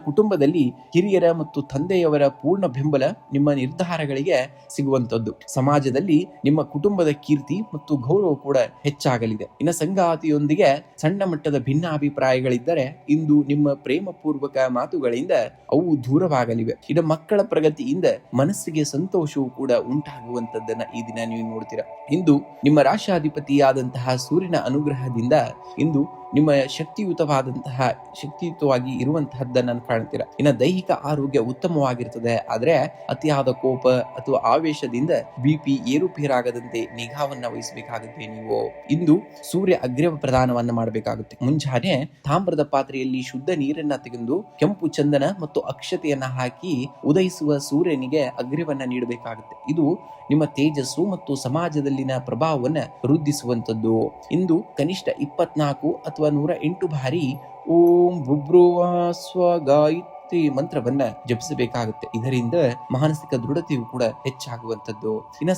ಕುಟುಂಬದಲ್ಲಿ ಹಿರಿಯರ ಮತ್ತು ತಂದೆಯವರ ಪೂರ್ಣ ಬೆಂಬಲ ನಿಮ್ಮ ನಿರ್ಧಾರಗಳಿಗೆ ಸಿಗುವಂತದ್ದು. ಸಮಾಜದಲ್ಲಿ ನಿಮ್ಮ ಕುಟುಂಬದ ಕೀರ್ತಿ ಮತ್ತು ಗೌರವ ಕೂಡ ಹೆಚ್ಚಾಗಲಿದೆ. ಸಂಗಾತಿಯೊಂದಿಗೆ ಸಣ್ಣ ಮಟ್ಟದ ಭಿನ್ನಾಭಿಪ್ರಾಯಗಳಿದ್ದರೆ ಇಂದು ನಿಮ್ಮ ಪ್ರೇಮಪೂರ್ವಕ ಮಾತುಗಳಿಂದ ಅವು ದೂರವಾಗಲಿವೆ. ಮಕ್ಕಳ ಪ್ರಗತಿಯಿಂದ ಮನಸ್ಸಿಗೆ ಸಂತೋಷವೂ ಕೂಡ ಉಂಟಾಗುವಂತದ್ದನ್ನ ಈ ದಿನ ನೀವು ನೋಡ್ತೀರಾ. ಇಂದು ನಿಮ್ಮ ರಾಶಾಧಿಪತಿಯಾದಂತಹ ಸೂರ್ಯನ ಅನುಗ್ರಹದಿಂದ ಇಂದು ನಿಮ್ಮ ಶಕ್ತಿಯುತವಾಗಿ ಇರುವಂತಹದ್ದನ್ನು ಕಾಣ್ತೀರಾ. ದೈಹಿಕ ಆರೋಗ್ಯ ಉತ್ತಮವಾಗಿರ್ತದೆ. ಆದ್ರೆ ಅತಿಯಾದ ಕೋಪ ಅಥವಾ ಆವೇಶದಿಂದ ಬಿಪಿ ಏರುಪೇರಾಗದಂತೆ ನಿಗಾವನ್ನ ವಹಿಸಬೇಕಾಗುತ್ತೆ. ನೀವು ಇಂದು ಸೂರ್ಯ ಅಗ್ರ್ಯ ಪ್ರದಾನವನ್ನ ಮಾಡಬೇಕಾಗುತ್ತೆ. ಮುಂಜಾನೆ ತಾಮ್ರದ ಪಾತ್ರೆಯಲ್ಲಿ ಶುದ್ಧ ನೀರನ್ನ ತೆಗೆದು ಕೆಂಪು ಚಂದನ ಮತ್ತು ಅಕ್ಷತೆಯನ್ನ ಹಾಕಿ ಉದಯಿಸುವ ಸೂರ್ಯನಿಗೆ ಅಗ್ರ್ಯವನ್ನ ನೀಡಬೇಕಾಗುತ್ತೆ. ಇದು ನಿಮ್ಮ ತೇಜಸ್ಸು ಮತ್ತು ಸಮಾಜದಲ್ಲಿನ ಪ್ರಭಾವವನ್ನ ವೃದ್ಧಿಸುವಂತದ್ದು. ಇಂದು ಕನಿಷ್ಠ 24 ಅಥವಾ 108 ಬಾರಿ ಓಂ ಭುಭ್ರುವಃ ಸ್ವಃ ಗಾಯತ್ರಿ ಮಂತ್ರವನ್ನ ಜಪಿಸಬೇಕಾಗುತ್ತೆ. ಇದರಿಂದ ಮಾನಸಿಕ ದೃಢತೆಯು ಕೂಡ ಹೆಚ್ಚಾಗುವಂತದ್ದು.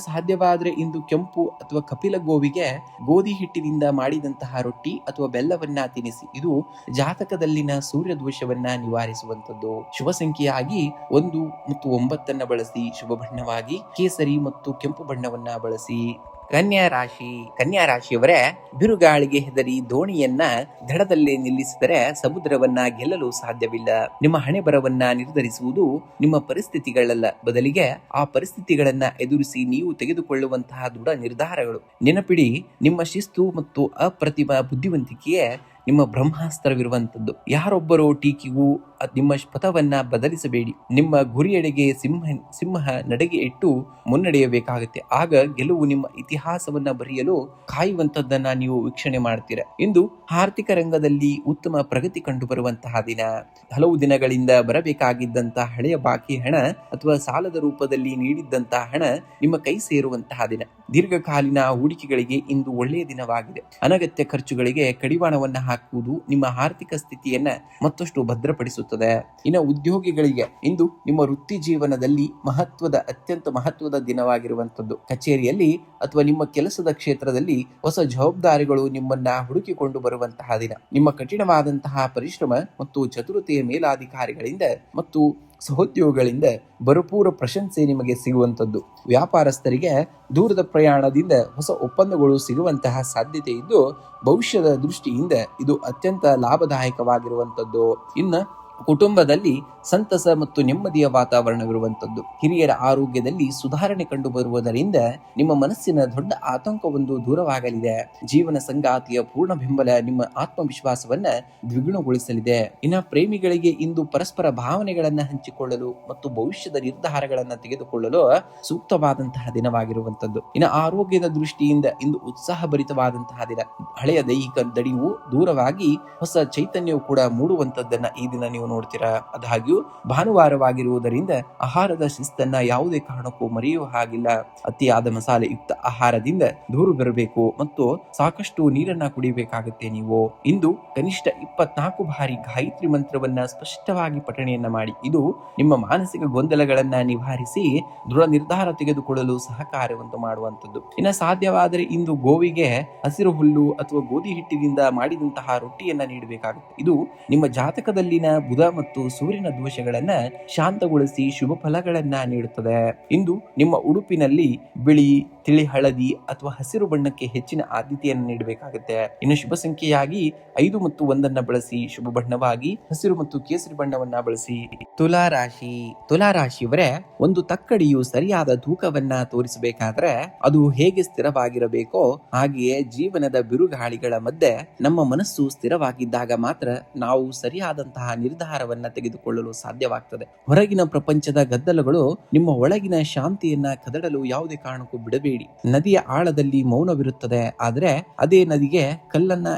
ಸಾಧ್ಯವಾದ್ರೆ ಇಂದು ಕೆಂಪು ಅಥವಾ ಕಪಿಲ ಗೋವಿಗೆ ಗೋಧಿ ಹಿಟ್ಟಿನಿಂದ ಮಾಡಿದಂತಹ ರೊಟ್ಟಿ ಅಥವಾ ಬೆಲ್ಲವನ್ನ ತಿನ್ನಿಸಿ. ಇದು ಜಾತಕದಲ್ಲಿನ ಸೂರ್ಯ ದೋಷವನ್ನ ನಿವಾರಿಸುವಂತದ್ದು. ಶುಭ ಸಂಖ್ಯೆಯಾಗಿ 1 ಮತ್ತು 9 ಬಳಸಿ. ಶುಭ ಬಣ್ಣವಾಗಿ ಕೇಸರಿ ಮತ್ತು ಕೆಂಪು ಬಣ್ಣವನ್ನ ಬಳಸಿ. ಕನ್ಯಾ ರಾಶಿಯವರೇ, ಬಿರುಗಾಳಿಗೆ ಹೆದರಿ ದೋಣಿಯನ್ನ ದಡದಲ್ಲೇ ನಿಲ್ಲಿಸಿದರೆ ಸಮುದ್ರವನ್ನ ಗೆಲ್ಲಲು ಸಾಧ್ಯವಿಲ್ಲ. ನಿಮ್ಮ ಹಣೆ ಬರವನ್ನ ನಿರ್ಧರಿಸುವುದು ನಿಮ್ಮ ಪರಿಸ್ಥಿತಿಗಳಲ್ಲ, ಬದಲಿಗೆ ಆ ಪರಿಸ್ಥಿತಿಗಳನ್ನ ಎದುರಿಸಿ ನೀವು ತೆಗೆದುಕೊಳ್ಳುವಂತಹ ದೃಢ ನಿರ್ಧಾರಗಳು. ನೆನಪಿಡಿ, ನಿಮ್ಮ ಶಿಸ್ತು ಮತ್ತು ಅಪ್ರತಿಮ ಬುದ್ಧಿವಂತಿಕೆಯೇ ನಿಮ್ಮ ಬ್ರಹ್ಮಾಸ್ತ್ರವಿರುವಂತದ್ದು. ಯಾರೊಬ್ಬರೋ ಟೀಕೆಗೂ ನಿಮ್ಮ ಪಥವನ್ನ ಬದಲಿಸಬೇಡಿ. ನಿಮ್ಮ ಗುರಿಯೆಡೆಗೆ ಸಿಂಹ ನಡೆಗೆ ಇಟ್ಟು ಮುನ್ನಡೆಯಬೇಕಾಗುತ್ತೆ. ಆಗ ಗೆಲುವು ನಿಮ್ಮ ಇತಿಹಾಸವನ್ನ ಬರೆಯಲು ಕಾಯುವಂತದ್ದನ್ನ ನೀವು ವೀಕ್ಷಣೆ ಮಾಡ್ತೀರಾ. ಇಂದು ಆರ್ಥಿಕ ರಂಗದಲ್ಲಿ ಉತ್ತಮ ಪ್ರಗತಿ ಕಂಡು ಬರುವಂತಹ ದಿನ. ಹಲವು ದಿನಗಳಿಂದ ಬರಬೇಕಾಗಿದ್ದಂತಹ ಹಳೆಯ ಬಾಕಿ ಹಣ ಅಥವಾ ಸಾಲದ ರೂಪದಲ್ಲಿ ನೀಡಿದ್ದಂತಹ ಹಣ ನಿಮ್ಮ ಕೈ ಸೇರುವಂತಹ ದಿನ. ದೀರ್ಘಕಾಲೀನ ಹೂಡಿಕೆಗಳಿಗೆ ಇಂದು ಒಳ್ಳೆಯ ದಿನವಾಗಿದೆ. ಅನಗತ್ಯ ಖರ್ಚುಗಳಿಗೆ ಕಡಿವಾಣವನ್ನ ಹಾಕುವುದು ನಿಮ್ಮ ಆರ್ಥಿಕ ಸ್ಥಿತಿಯನ್ನ ಮತ್ತಷ್ಟು ಭದ್ರಪಡಿಸುತ್ತದೆ. ಉದ್ಯೋಗಿಗಳಿಗೆ ಇಂದು ನಿಮ್ಮ ವೃತ್ತಿ ಜೀವನದಲ್ಲಿ ಅತ್ಯಂತ ಮಹತ್ವದ ದಿನವಾಗಿರುವಂತದ್ದು. ಕಚೇರಿಯಲ್ಲಿ ಅಥವಾ ನಿಮ್ಮ ಕೆಲಸದ ಕ್ಷೇತ್ರದಲ್ಲಿ ಹೊಸ ಜವಾಬ್ದಾರಿಗಳು ನಿಮ್ಮನ್ನ ಹುಡುಕಿಕೊಂಡು ಬರುವಂತಹ ದಿನ. ನಿಮ್ಮ ಕಠಿಣವಾದಂತಹ ಪರಿಶ್ರಮ ಮತ್ತು ಚತುರತೆಯ ಮೇಲಾಧಿಕಾರಿಗಳಿಂದ ಮತ್ತು ಸಹೋದ್ಯೋಗಿಗಳಿಂದ ಭರಪೂರ ಪ್ರಶಂಸೆ ನಿಮಗೆ ಸಿಗುವಂಥದ್ದು. ವ್ಯಾಪಾರಸ್ಥರಿಗೆ ದೂರದ ಪ್ರಯಾಣದಿಂದ ಹೊಸ ಒಪ್ಪಂದಗಳು ಸಿಗುವಂತಹ ಸಾಧ್ಯತೆ ಇದ್ದು ಭವಿಷ್ಯದ ದೃಷ್ಟಿಯಿಂದ ಇದು ಅತ್ಯಂತ ಲಾಭದಾಯಕವಾಗಿರುವಂಥದ್ದು. ಇನ್ನು ಕುಟುಂಬದಲ್ಲಿ ಸಂತಸ ಮತ್ತು ನೆಮ್ಮದಿಯ ವಾತಾವರಣವಿರುವಂಥದ್ದು. ಹಿರಿಯರ ಆರೋಗ್ಯದಲ್ಲಿ ಸುಧಾರಣೆ ಕಂಡು ಬರುವುದರಿಂದ ನಿಮ್ಮ ಮನಸ್ಸಿನ ದೊಡ್ಡ ಆತಂಕವೊಂದು ದೂರವಾಗಲಿದೆ. ಜೀವನ ಸಂಗಾತಿಯ ಪೂರ್ಣ ಬೆಂಬಲ ನಿಮ್ಮ ಆತ್ಮವಿಶ್ವಾಸವನ್ನ ದ್ವಿಗುಣಗೊಳಿಸಲಿದೆ. ಇನ್ನು ಪ್ರೇಮಿಗಳಿಗೆ ಇಂದು ಪರಸ್ಪರ ಭಾವನೆಗಳನ್ನ ಹಂಚಿಕೊಳ್ಳಲು ಮತ್ತು ಭವಿಷ್ಯದ ನಿರ್ಧಾರಗಳನ್ನ ತೆಗೆದುಕೊಳ್ಳಲು ಸೂಕ್ತವಾದಂತಹ ದಿನವಾಗಿರುವಂಥದ್ದು. ಇನ್ನು ಆರೋಗ್ಯದ ದೃಷ್ಟಿಯಿಂದ ಇಂದು ಉತ್ಸಾಹಭರಿತವಾದಂತಹ ದಿನ. ಹಳೆಯ ದೈಹಿಕ ದಣಿವು ದೂರವಾಗಿ ಹೊಸ ಚೈತನ್ಯವು ಕೂಡ ಮೂಡುವಂತದ್ದನ್ನ ಈ ದಿನ ನೀವು ನೋಡ್ತೀರಾ. ಅದಾಗ್ಯೂ ಭಾನುವಾರವಾಗಿರುವುದರಿಂದ ಆಹಾರದ ಶಿಸ್ತನ್ನ ಯಾವುದೇ ಕಾರಣಕ್ಕೂ ಮರೆಯುವ ಹಾಗಿಲ್ಲ. ಅತಿಯಾದ ಮಸಾಲೆ ಯುಕ್ತ ಆಹಾರದಿಂದ ದೂರ ಬರಬೇಕು ಮತ್ತು ಸಾಕಷ್ಟು ನೀರನ್ನ ಕುಡಿಬೇಕಾಗುತ್ತೆ. ನೀವು ಇಂದು ಕನಿಷ್ಠ 24 ಬಾರಿ ಗಾಯತ್ರಿ ಮಂತ್ರವನ್ನ ಸ್ಪಷ್ಟವಾಗಿ ಪಠಣೆಯನ್ನ ಮಾಡಿ. ಇದು ನಿಮ್ಮ ಮಾನಸಿಕ ಗೊಂದಲಗಳನ್ನ ನಿವಾರಿಸಿ ದೃಢ ನಿರ್ಧಾರ ತೆಗೆದುಕೊಳ್ಳಲು ಸಹಕಾರವಂತ ಮಾಡುವಂಥದ್ದು. ಇನ್ನು ಸಾಧ್ಯವಾದರೆ ಇಂದು ಗೋವಿಗೆ ಹಸಿರು ಹುಲ್ಲು ಅಥವಾ ಗೋಧಿ ಹಿಟ್ಟಿನಿಂದ ಮಾಡಿದಂತಹ ರೊಟ್ಟಿಯನ್ನ ನೀಡಬೇಕಾಗುತ್ತೆ. ಇದು ನಿಮ್ಮ ಜಾತಕದಲ್ಲಿನ ಬುಧ ಮತ್ತು ಸೂರ್ಯನ ದೋಷಗಳನ್ನ ಶಾಂತಗೊಳಿಸಿ ಶುಭ ಫಲಗಳನ್ನ ನೀಡುತ್ತದೆ. ಇಂದು ನಿಮ್ಮ ಉಡುಪಿನಲ್ಲಿ ಬಿಳಿ, ತಿಳಿ ಹಳದಿ ಅಥವಾ ಹಸಿರು ಬಣ್ಣಕ್ಕೆ ಹೆಚ್ಚಿನ ಆದ್ಯತೆಯನ್ನು ನೀಡಬೇಕಾಗುತ್ತೆ. ಇನ್ನು ಶುಭ ಸಂಖ್ಯೆಯಾಗಿ 5 ಮತ್ತು 1 ಬಳಸಿ. ಶುಭ ಬಣ್ಣವಾಗಿ ಹಸಿರು ಮತ್ತು ಕೇಸರಿ ಬಣ್ಣವನ್ನ ಬಳಸಿ. ತುಲಾರಾಶಿಯವರೇ, ಒಂದು ತಕ್ಕಡಿಯು ಸರಿಯಾದ ತೂಕವನ್ನ ತೋರಿಸಬೇಕಾದ್ರೆ ಅದು ಹೇಗೆ ಸ್ಥಿರವಾಗಿರಬೇಕೋ ಹಾಗೆಯೇ ಜೀವನದ ಬಿರುಗಾಳಿಗಳ ಮಧ್ಯೆ ನಮ್ಮ ಮನಸ್ಸು ಸ್ಥಿರವಾಗಿದ್ದಾಗ ಮಾತ್ರ ನಾವು ಸರಿಯಾದಂತಹ ನಿರ್ಧಾರವನ್ನ ತೆಗೆದುಕೊಳ್ಳಲು ಸಾಧ್ಯವಾಗ್ತದೆ. ಹೊರಗಿನ ಪ್ರಪಂಚದ ಗದ್ದಲಗಳು ನಿಮ್ಮ ಒಳಗಿನ ಶಾಂತಿಯನ್ನ ಕದಡಲು ಯಾವುದೇ ಕಾರಣಕ್ಕೂ ಬಿಡಬೇಡಿ. ನದಿಯ ಆಳದಲ್ಲಿ ಮೌನವಿರುತ್ತದೆ, ಆದರೆ ಅದೇ ನದಿಗೆ ಕಲ್ಲನ್ನ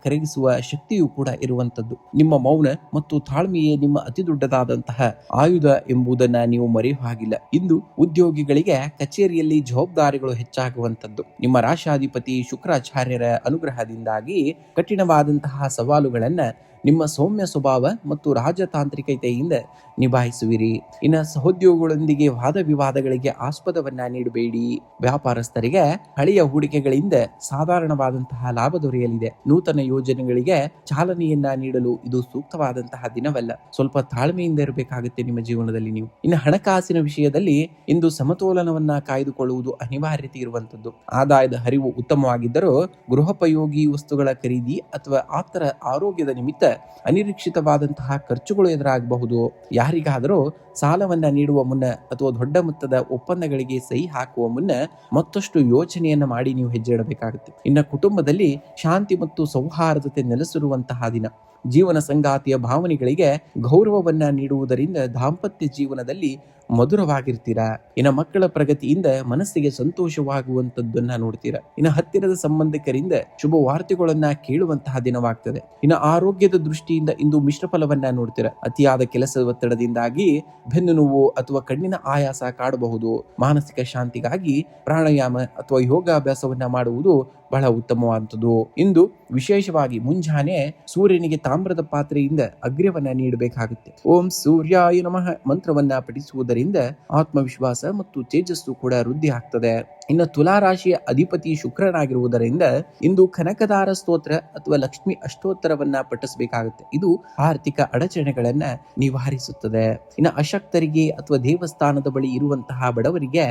ಕರಗಿಸುವ ಶಕ್ತಿಯೂ ಕೂಡ ಇರುವಂತದ್ದು. ನಿಮ್ಮ ಮೌನ ಮತ್ತು ತಾಳ್ಮೆಯೇ ನಿಮ್ಮ ಅತಿ ದೊಡ್ಡದಾದಂತಹ ಆಯುಧ ಎಂಬುದನ್ನ ನೀವು ಮರೆಯುವ ಹಾಗಿಲ್ಲ. ಇಂದು ಉದ್ಯೋಗಿಗಳಿಗೆ ಕಚೇರಿಯಲ್ಲಿ ಜವಾಬ್ದಾರಿಗಳು ಹೆಚ್ಚಾಗುವಂತದ್ದು. ನಿಮ್ಮ ರಾಶಾಧಿಪತಿ ಶುಕ್ರಾಚಾರ್ಯರ ಅನುಗ್ರಹದಿಂದಾಗಿ ಕಠಿಣವಾದಂತಹ ಸವಾಲುಗಳನ್ನ ನಿಮ್ಮ ಸೌಮ್ಯ ಸ್ವಭಾವ ಮತ್ತು ರಾಜತಾಂತ್ರಿಕತೆಯಿಂದ ನಿಭಾಯಿಸುವಿರಿ. ಇನ್ನು ಸಹೋದ್ಯೋಗಿಗಳೊಂದಿಗೆ ವಾದ ವಿವಾದಗಳಿಗೆ ಆಸ್ಪದವನ್ನ ನೀಡಬೇಡಿ. ವ್ಯಾಪಾರಸ್ಥರಿಗೆ ಹಳೆಯ ಹೂಡಿಕೆಗಳಿಂದ ಸಾಧಾರಣವಾದಂತಹ ಲಾಭ ದೊರೆಯಲಿದೆ. ನೂತನ ಯೋಜನೆಗಳಿಗೆ ಚಾಲನೆಯನ್ನ ನೀಡಲು ಇದು ಸೂಕ್ತವಾದಂತಹ ದಿನವಲ್ಲ. ಸ್ವಲ್ಪ ತಾಳ್ಮೆಯಿಂದ ಇರಬೇಕಾಗುತ್ತೆ ನಿಮ್ಮ ಜೀವನದಲ್ಲಿ ನೀವು. ಇನ್ನು ಹಣಕಾಸಿನ ವಿಷಯದಲ್ಲಿ ಇಂದು ಸಮತೋಲನವನ್ನ ಕಾಯ್ದುಕೊಳ್ಳುವುದು ಅನಿವಾರ್ಯತೆ ಇರುವಂತದ್ದು. ಆದಾಯದ ಹರಿವು ಉತ್ತಮವಾಗಿದ್ದರೂ ಗೃಹೋಪಯೋಗಿ ವಸ್ತುಗಳ ಖರೀದಿ ಅಥವಾ ಆಪ್ತರ ಆರೋಗ್ಯದ ನಿಮಿತ್ತ ಅನಿರೀಕ್ಷಿತವಾದಂತಹ ಖರ್ಚುಗಳು ಎದುರಾಗಬಹುದು. ಯಾರಿಗಾದರೂ ಸಾಲವನ್ನ ನೀಡುವ ಮುನ್ನ ಅಥವಾ ದೊಡ್ಡ ಮೊತ್ತದ ಒಪ್ಪಂದಗಳಿಗೆ ಸಹಿ ಹಾಕುವ ಮುನ್ನ ಮತ್ತಷ್ಟು ಯೋಚನೆಯನ್ನ ಮಾಡಿ ನೀವು ಹೆಜ್ಜೆ ಇಡಬೇಕಾಗುತ್ತೆ. ಇನ್ನು ಕುಟುಂಬದಲ್ಲಿ ಶಾಂತಿ ಮತ್ತು ಸೌಹಾರ್ದತೆ ನೆಲೆಸಿರುವಂತಹ ದಿನ. ಜೀವನ ಸಂಗಾತಿಯ ಭಾವನೆಗಳಿಗೆ ಗೌರವವನ್ನ ನೀಡುವುದರಿಂದ ದಾಂಪತ್ಯ ಜೀವನದಲ್ಲಿ ಮಧುರವಾಗಿರ್ತೀರಾ. ಇನ್ನು ಮಕ್ಕಳ ಪ್ರಗತಿಯಿಂದ ಮನಸ್ಸಿಗೆ ಸಂತೋಷವಾಗುವಂತದ್ದನ್ನ ನೋಡ್ತೀರಾ. ಇನ್ನು ಹತ್ತಿರದ ಸಂಬಂಧಿಕರಿಂದ ಶುಭ ವಾರ್ತೆಗಳನ್ನ ಕೇಳುವಂತಹ ದಿನವಾಗ್ತದೆ. ಇನ್ನು ಆರೋಗ್ಯದ ದೃಷ್ಟಿಯಿಂದ ಇಂದು ಮಿಶ್ರ ಫಲವನ್ನ ನೋಡ್ತೀರಾ. ಅತಿಯಾದ ಕೆಲಸದ ಒತ್ತಡದಿಂದಾಗಿ ಬೆನ್ನು ನೋವು ಅಥವಾ ಕಣ್ಣಿನ ಆಯಾಸ ಕಾಡಬಹುದು. ಮಾನಸಿಕ ಶಾಂತಿಗಾಗಿ ಪ್ರಾಣಾಯಾಮ ಅಥವಾ ಯೋಗಾಭ್ಯಾಸವನ್ನ ಮಾಡುವುದು ಬಹಳ ಉತ್ತಮವಾದಂಥದ್ದು. ಇಂದು ವಿಶೇಷವಾಗಿ ಮುಂಜಾನೆ ಸೂರ್ಯನಿಗೆ ತಾಮ್ರದ ಪಾತ್ರೆಯಿಂದ ಅಗ್ರ್ಯವನ್ನ ನೀಡಬೇಕಾಗುತ್ತೆ. ಓಂ ಸೂರ್ಯಾಯ ನಮಃ ಮಂತ್ರವನ್ನ ಪಠಿಸುವುದರಿಂದ ಆತ್ಮವಿಶ್ವಾಸ ಮತ್ತು ತೇಜಸ್ಸು ಕೂಡ ವೃದ್ಧಿ ಆಗ್ತದೆ. ಇನ್ನು ತುಲಾರಾಶಿಯ ಅಧಿಪತಿ ಶುಕ್ರನಾಗಿರುವುದರಿಂದ ಇಂದು ಕನಕದಾರ ಸ್ತೋತ್ರ ಅಥವಾ ಲಕ್ಷ್ಮಿ ಅಷ್ಟೋತ್ತರವನ್ನ ಪಠಿಸಬೇಕಾಗುತ್ತೆ. ಇದು ಆರ್ಥಿಕ ಅಡಚಣೆಗಳನ್ನ ನಿವಾರಿಸುತ್ತದೆ. ಇನ್ನು ಅಶಕ್ತರಿಗೆ ಅಥವಾ ದೇವಸ್ಥಾನದ ಬಳಿ ಇರುವಂತಹ ಬಡವರಿಗೆ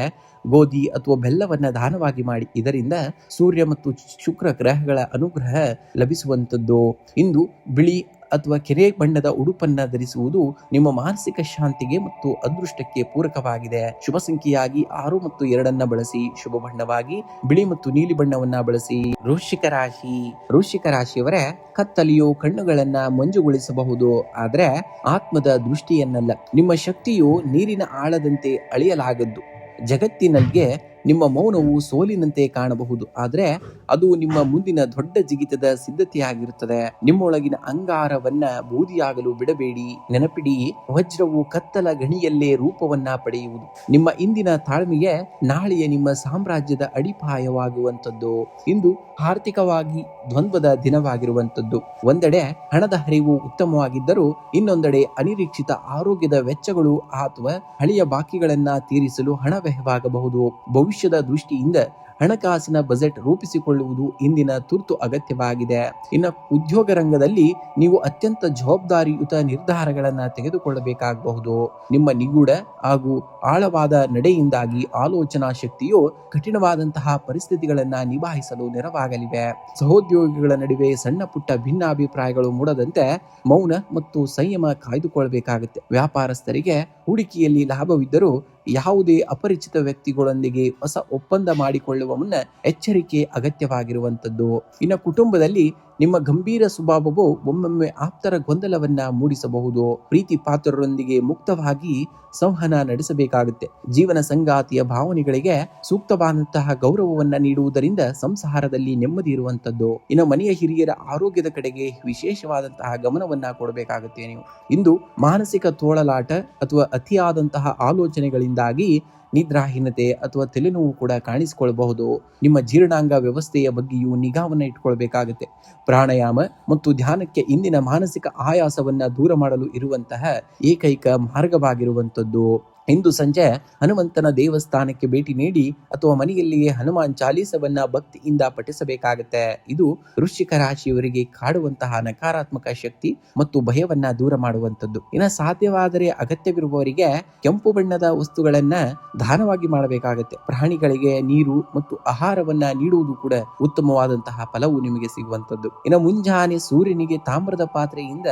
ಗೋಧಿ ಅಥವಾ ಬೆಲ್ಲವನ್ನ ದಾನವಾಗಿ ಮಾಡಿ. ಇದರಿಂದ ಸೂರ್ಯ ಮತ್ತು ಶುಕ್ರ ಗ್ರಹಗಳ ಅನುಗ್ರಹ ಲಭಿಸುವಂತದ್ದು. ಇಂದು ಬಿಳಿ ಅಥವಾ ಕೆರೆ ಬಣ್ಣದ ಉಡುಪನ್ನ ಧರಿಸುವುದು ನಿಮ್ಮ ಮಾನಸಿಕ ಶಾಂತಿಗೆ ಮತ್ತು ಅದೃಷ್ಟಕ್ಕೆ ಪೂರಕವಾಗಿದೆ. ಶುಭ ಸಂಖ್ಯೆಯಾಗಿ 6 ಮತ್ತು 2 ಬಳಸಿ. ಶುಭ ಬಣ್ಣವಾಗಿ ಬಿಳಿ ಮತ್ತು ನೀಲಿ ಬಣ್ಣವನ್ನ ಬಳಸಿ. ವೃಶ್ಚಿಕ ರಾಶಿಯವರೇ, ಕತ್ತಲೆಯು ಕಣ್ಣುಗಳನ್ನ ಮಂಜುಗೊಳಿಸಬಹುದು, ಆದ್ರೆ ಆತ್ಮದ ದೃಷ್ಟಿಯನ್ನಲ್ಲ. ನಿಮ್ಮ ಶಕ್ತಿಯು ನೀರಿನ ಆಳದಂತೆ ಅಳೆಯಲಾಗದ್ದು. ಜಗತ್ತಿನಲ್ಲಿಗೆ ನಿಮ್ಮ ಮೌನವು ಸೋಲಿನಂತೆ ಕಾಣಬಹುದು, ಆದರೆ ಅದು ನಿಮ್ಮ ಮುಂದಿನ ದೊಡ್ಡ ಜಿಗಿತದ ಸಿದ್ಧತೆಯಾಗಿರುತ್ತದೆ. ನಿಮ್ಮೊಳಗಿನ ಅಂಗಾರವನ್ನ ಬೂದಿಯಾಗಲು ಬಿಡಬೇಡಿ. ನೆನಪಿಡಿ, ವಜ್ರವು ಕತ್ತಲ ಗಣಿಯಲ್ಲೇ ರೂಪವನ್ನ ಪಡೆಯುವುದು. ನಿಮ್ಮ ಇಂದಿನ ತಾಳ್ಮೆಯೇ ನಾಳೆಯ ನಿಮ್ಮ ಸಾಮ್ರಾಜ್ಯದ ಅಡಿಪಾಯವಾಗುವಂಥದ್ದು. ಇಂದು ಆರ್ಥಿಕವಾಗಿ ದ್ವಂದ್ವದ ದಿನವಾಗಿರುವಂಥದ್ದು. ಒಂದೆಡೆ ಹಣದ ಹರಿವು ಉತ್ತಮವಾಗಿದ್ದರೂ ಇನ್ನೊಂದೆಡೆ ಅನಿರೀಕ್ಷಿತ ಆರೋಗ್ಯದ ವೆಚ್ಚಗಳು ಅಥವಾ ಹಳೆಯ ಬಾಕಿಗಳನ್ನ ತೀರಿಸಲು ಹಣ ವ್ಯಯವಾಗಬಹುದು. ಭವಿಷ್ಯದ ದೃಷ್ಟಿಯಿಂದ ಹಣಕಾಸಿನ ಬಜೆಟ್ ರೂಪಿಸಿಕೊಳ್ಳುವುದು ಇಂದಿನ ತುರ್ತು ಅಗತ್ಯವಾಗಿದೆ. ಇನ್ನು ಉದ್ಯೋಗ ರಂಗದಲ್ಲಿ ನೀವು ಅತ್ಯಂತ ಜವಾಬ್ದಾರಿಯುತ ನಿರ್ಧಾರಗಳನ್ನ ತೆಗೆದುಕೊಳ್ಳಬೇಕಾಗಬಹುದು. ನಿಮ್ಮ ನಿಗೂಢ ಹಾಗೂ ಆಳವಾದ ನಡೆಯಿಂದಾಗಿ ಆಲೋಚನಾ ಶಕ್ತಿಯು ಕಠಿಣವಾದಂತಹ ಪರಿಸ್ಥಿತಿಗಳನ್ನ ನಿಭಾಯಿಸಲು ನೆರವಾಗಲಿವೆ. ಸಹೋದ್ಯೋಗಿಗಳ ನಡುವೆ ಸಣ್ಣ ಪುಟ್ಟ ಭಿನ್ನಾಭಿಪ್ರಾಯಗಳು ಮೂಡದಂತೆ ಮೌನ ಮತ್ತು ಸಂಯಮ ಕಾಯ್ದುಕೊಳ್ಳಬೇಕಾಗುತ್ತೆ. ವ್ಯಾಪಾರಸ್ಥರಿಗೆ ಹೂಡಿಕೆಯಲ್ಲಿ ಲಾಭವಿದ್ದರೂ ಯಾವುದೇ ಅಪರಿಚಿತ ವ್ಯಕ್ತಿಗಳೊಂದಿಗೆ ಹೊಸ ಒಪ್ಪಂದ ಮಾಡಿಕೊಳ್ಳುವ ಮುನ್ನ ಎಚ್ಚರಿಕೆ ಅಗತ್ಯವಾಗಿರುವಂತದ್ದು. ಇನ್ನು ಕುಟುಂಬದಲ್ಲಿ ನಿಮ್ಮ ಗಂಭೀರ ಸ್ವಭಾವವು ಒಮ್ಮೊಮ್ಮೆ ಆಪ್ತರ ಗೊಂದಲವನ್ನ ಮೂಡಿಸಬಹುದು. ಪ್ರೀತಿ ಪಾತ್ರರೊಂದಿಗೆ ಮುಕ್ತವಾಗಿ ಸಂವಹನ ನಡೆಸಬೇಕಾಗುತ್ತೆ. ಜೀವನ ಸಂಗಾತಿಯ ಭಾವನೆಗಳಿಗೆ ಸೂಕ್ತವಾದಂತಹ ಗೌರವವನ್ನ ನೀಡುವುದರಿಂದ ಸಂಸಾರದಲ್ಲಿ ನೆಮ್ಮದಿ ಇರುವಂತದ್ದು. ಇನ್ನು ಮನೆಯ ಹಿರಿಯರ ಆರೋಗ್ಯದ ಕಡೆಗೆ ವಿಶೇಷವಾದಂತಹ ಗಮನವನ್ನ ಕೊಡಬೇಕಾಗುತ್ತೆ. ನೀವು ಇಂದು ಮಾನಸಿಕ ತೋಳಲಾಟ ಅಥವಾ ಅತಿಯಾದಂತಹ ಆಲೋಚನೆಗಳಿಂದಾಗಿ ನಿದ್ರಾಹೀನತೆ ಅಥವಾ ತಲೆನೋವು ಕೂಡ ಕಾಣಿಸಿಕೊಳ್ಳಬಹುದು. ನಿಮ್ಮ ಜೀರ್ಣಾಂಗ ವ್ಯವಸ್ಥೆಯ ಬಗ್ಗೆಯೂ ನಿಗಾವನ್ನ ಇಟ್ಕೊಳ್ಬೇಕಾಗುತ್ತೆ. ಪ್ರಾಣಾಯಾಮ ಮತ್ತು ಧ್ಯಾನಕ್ಕೆ ಇಂದಿನ ಮಾನಸಿಕ ಆಯಾಸವನ್ನ ದೂರ ಮಾಡಲು ಇರುವಂತಹ ಏಕೈಕ ಮಾರ್ಗವಾಗಿರುವಂತದ್ದು. ಇಂದು ಸಂಜೆ ಹನುಮಂತನ ದೇವಸ್ಥಾನಕ್ಕೆ ಭೇಟಿ ನೀಡಿ ಅಥವಾ ಮನೆಯಲ್ಲಿಯೇ ಹನುಮಾನ್ ಚಾಲೀಸವನ್ನ ಭಕ್ತಿಯಿಂದ ಪಠಿಸಬೇಕಾಗತ್ತೆ. ಇದು ವೃಶ್ಚಿಕ ರಾಶಿಯವರಿಗೆ ಕಾಡುವಂತಹ ನಕಾರಾತ್ಮಕ ಶಕ್ತಿ ಮತ್ತು ಭಯವನ್ನ ದೂರ ಮಾಡುವಂತದ್ದು. ಇನ್ನು ಸಾಧ್ಯವಾದರೆ ಅಗತ್ಯವಿರುವವರಿಗೆ ಕೆಂಪು ಬಣ್ಣದ ವಸ್ತುಗಳನ್ನ ದಾನವಾಗಿ ಮಾಡಬೇಕಾಗತ್ತೆ. ಪ್ರಾಣಿಗಳಿಗೆ ನೀರು ಮತ್ತು ಆಹಾರವನ್ನ ನೀಡುವುದು ಕೂಡ ಉತ್ತಮವಾದಂತಹ ಫಲವು ನಿಮಗೆ ಸಿಗುವಂತದ್ದು. ಇನ್ನು ಮುಂಜಾನೆ ಸೂರ್ಯನಿಗೆ ತಾಮ್ರದ ಪಾತ್ರೆಯಿಂದ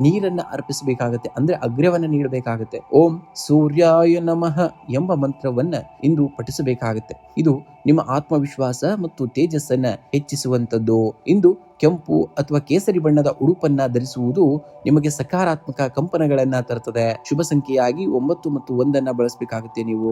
ನೀರನ್ನ ಅರ್ಪಿಸಬೇಕಾಗತ್ತೆ, ಅಂದ್ರೆ ಅಗ್ರ್ಯವನ್ನ ನೀಡಬೇಕಾಗತ್ತೆ. ಓಂ ಸೂರ್ಯಾಯ ನಮಃ ಎಂಬ ಮಂತ್ರವನ್ನ ಇಂದು ಪಠಿಸಬೇಕಾಗತ್ತೆ. ಇದು ನಿಮ್ಮ ಆತ್ಮವಿಶ್ವಾಸ ಮತ್ತು ತೇಜಸ್ಸನ್ನ ಹೆಚ್ಚಿಸುವಂತದ್ದು. ಇಂದು ಕೆಂಪು ಅಥವಾ ಕೇಸರಿ ಬಣ್ಣದ ಉಡುಪನ್ನ ಧರಿಸುವುದು ನಿಮಗೆ ಸಕಾರಾತ್ಮಕ ಕಂಪನಗಳನ್ನ ತರುತ್ತದೆ. ಶುಭ ಸಂಖ್ಯೆಯಾಗಿ 9 ಮತ್ತು 1 ಬಳಸಬೇಕಾಗುತ್ತೆ. ನೀವು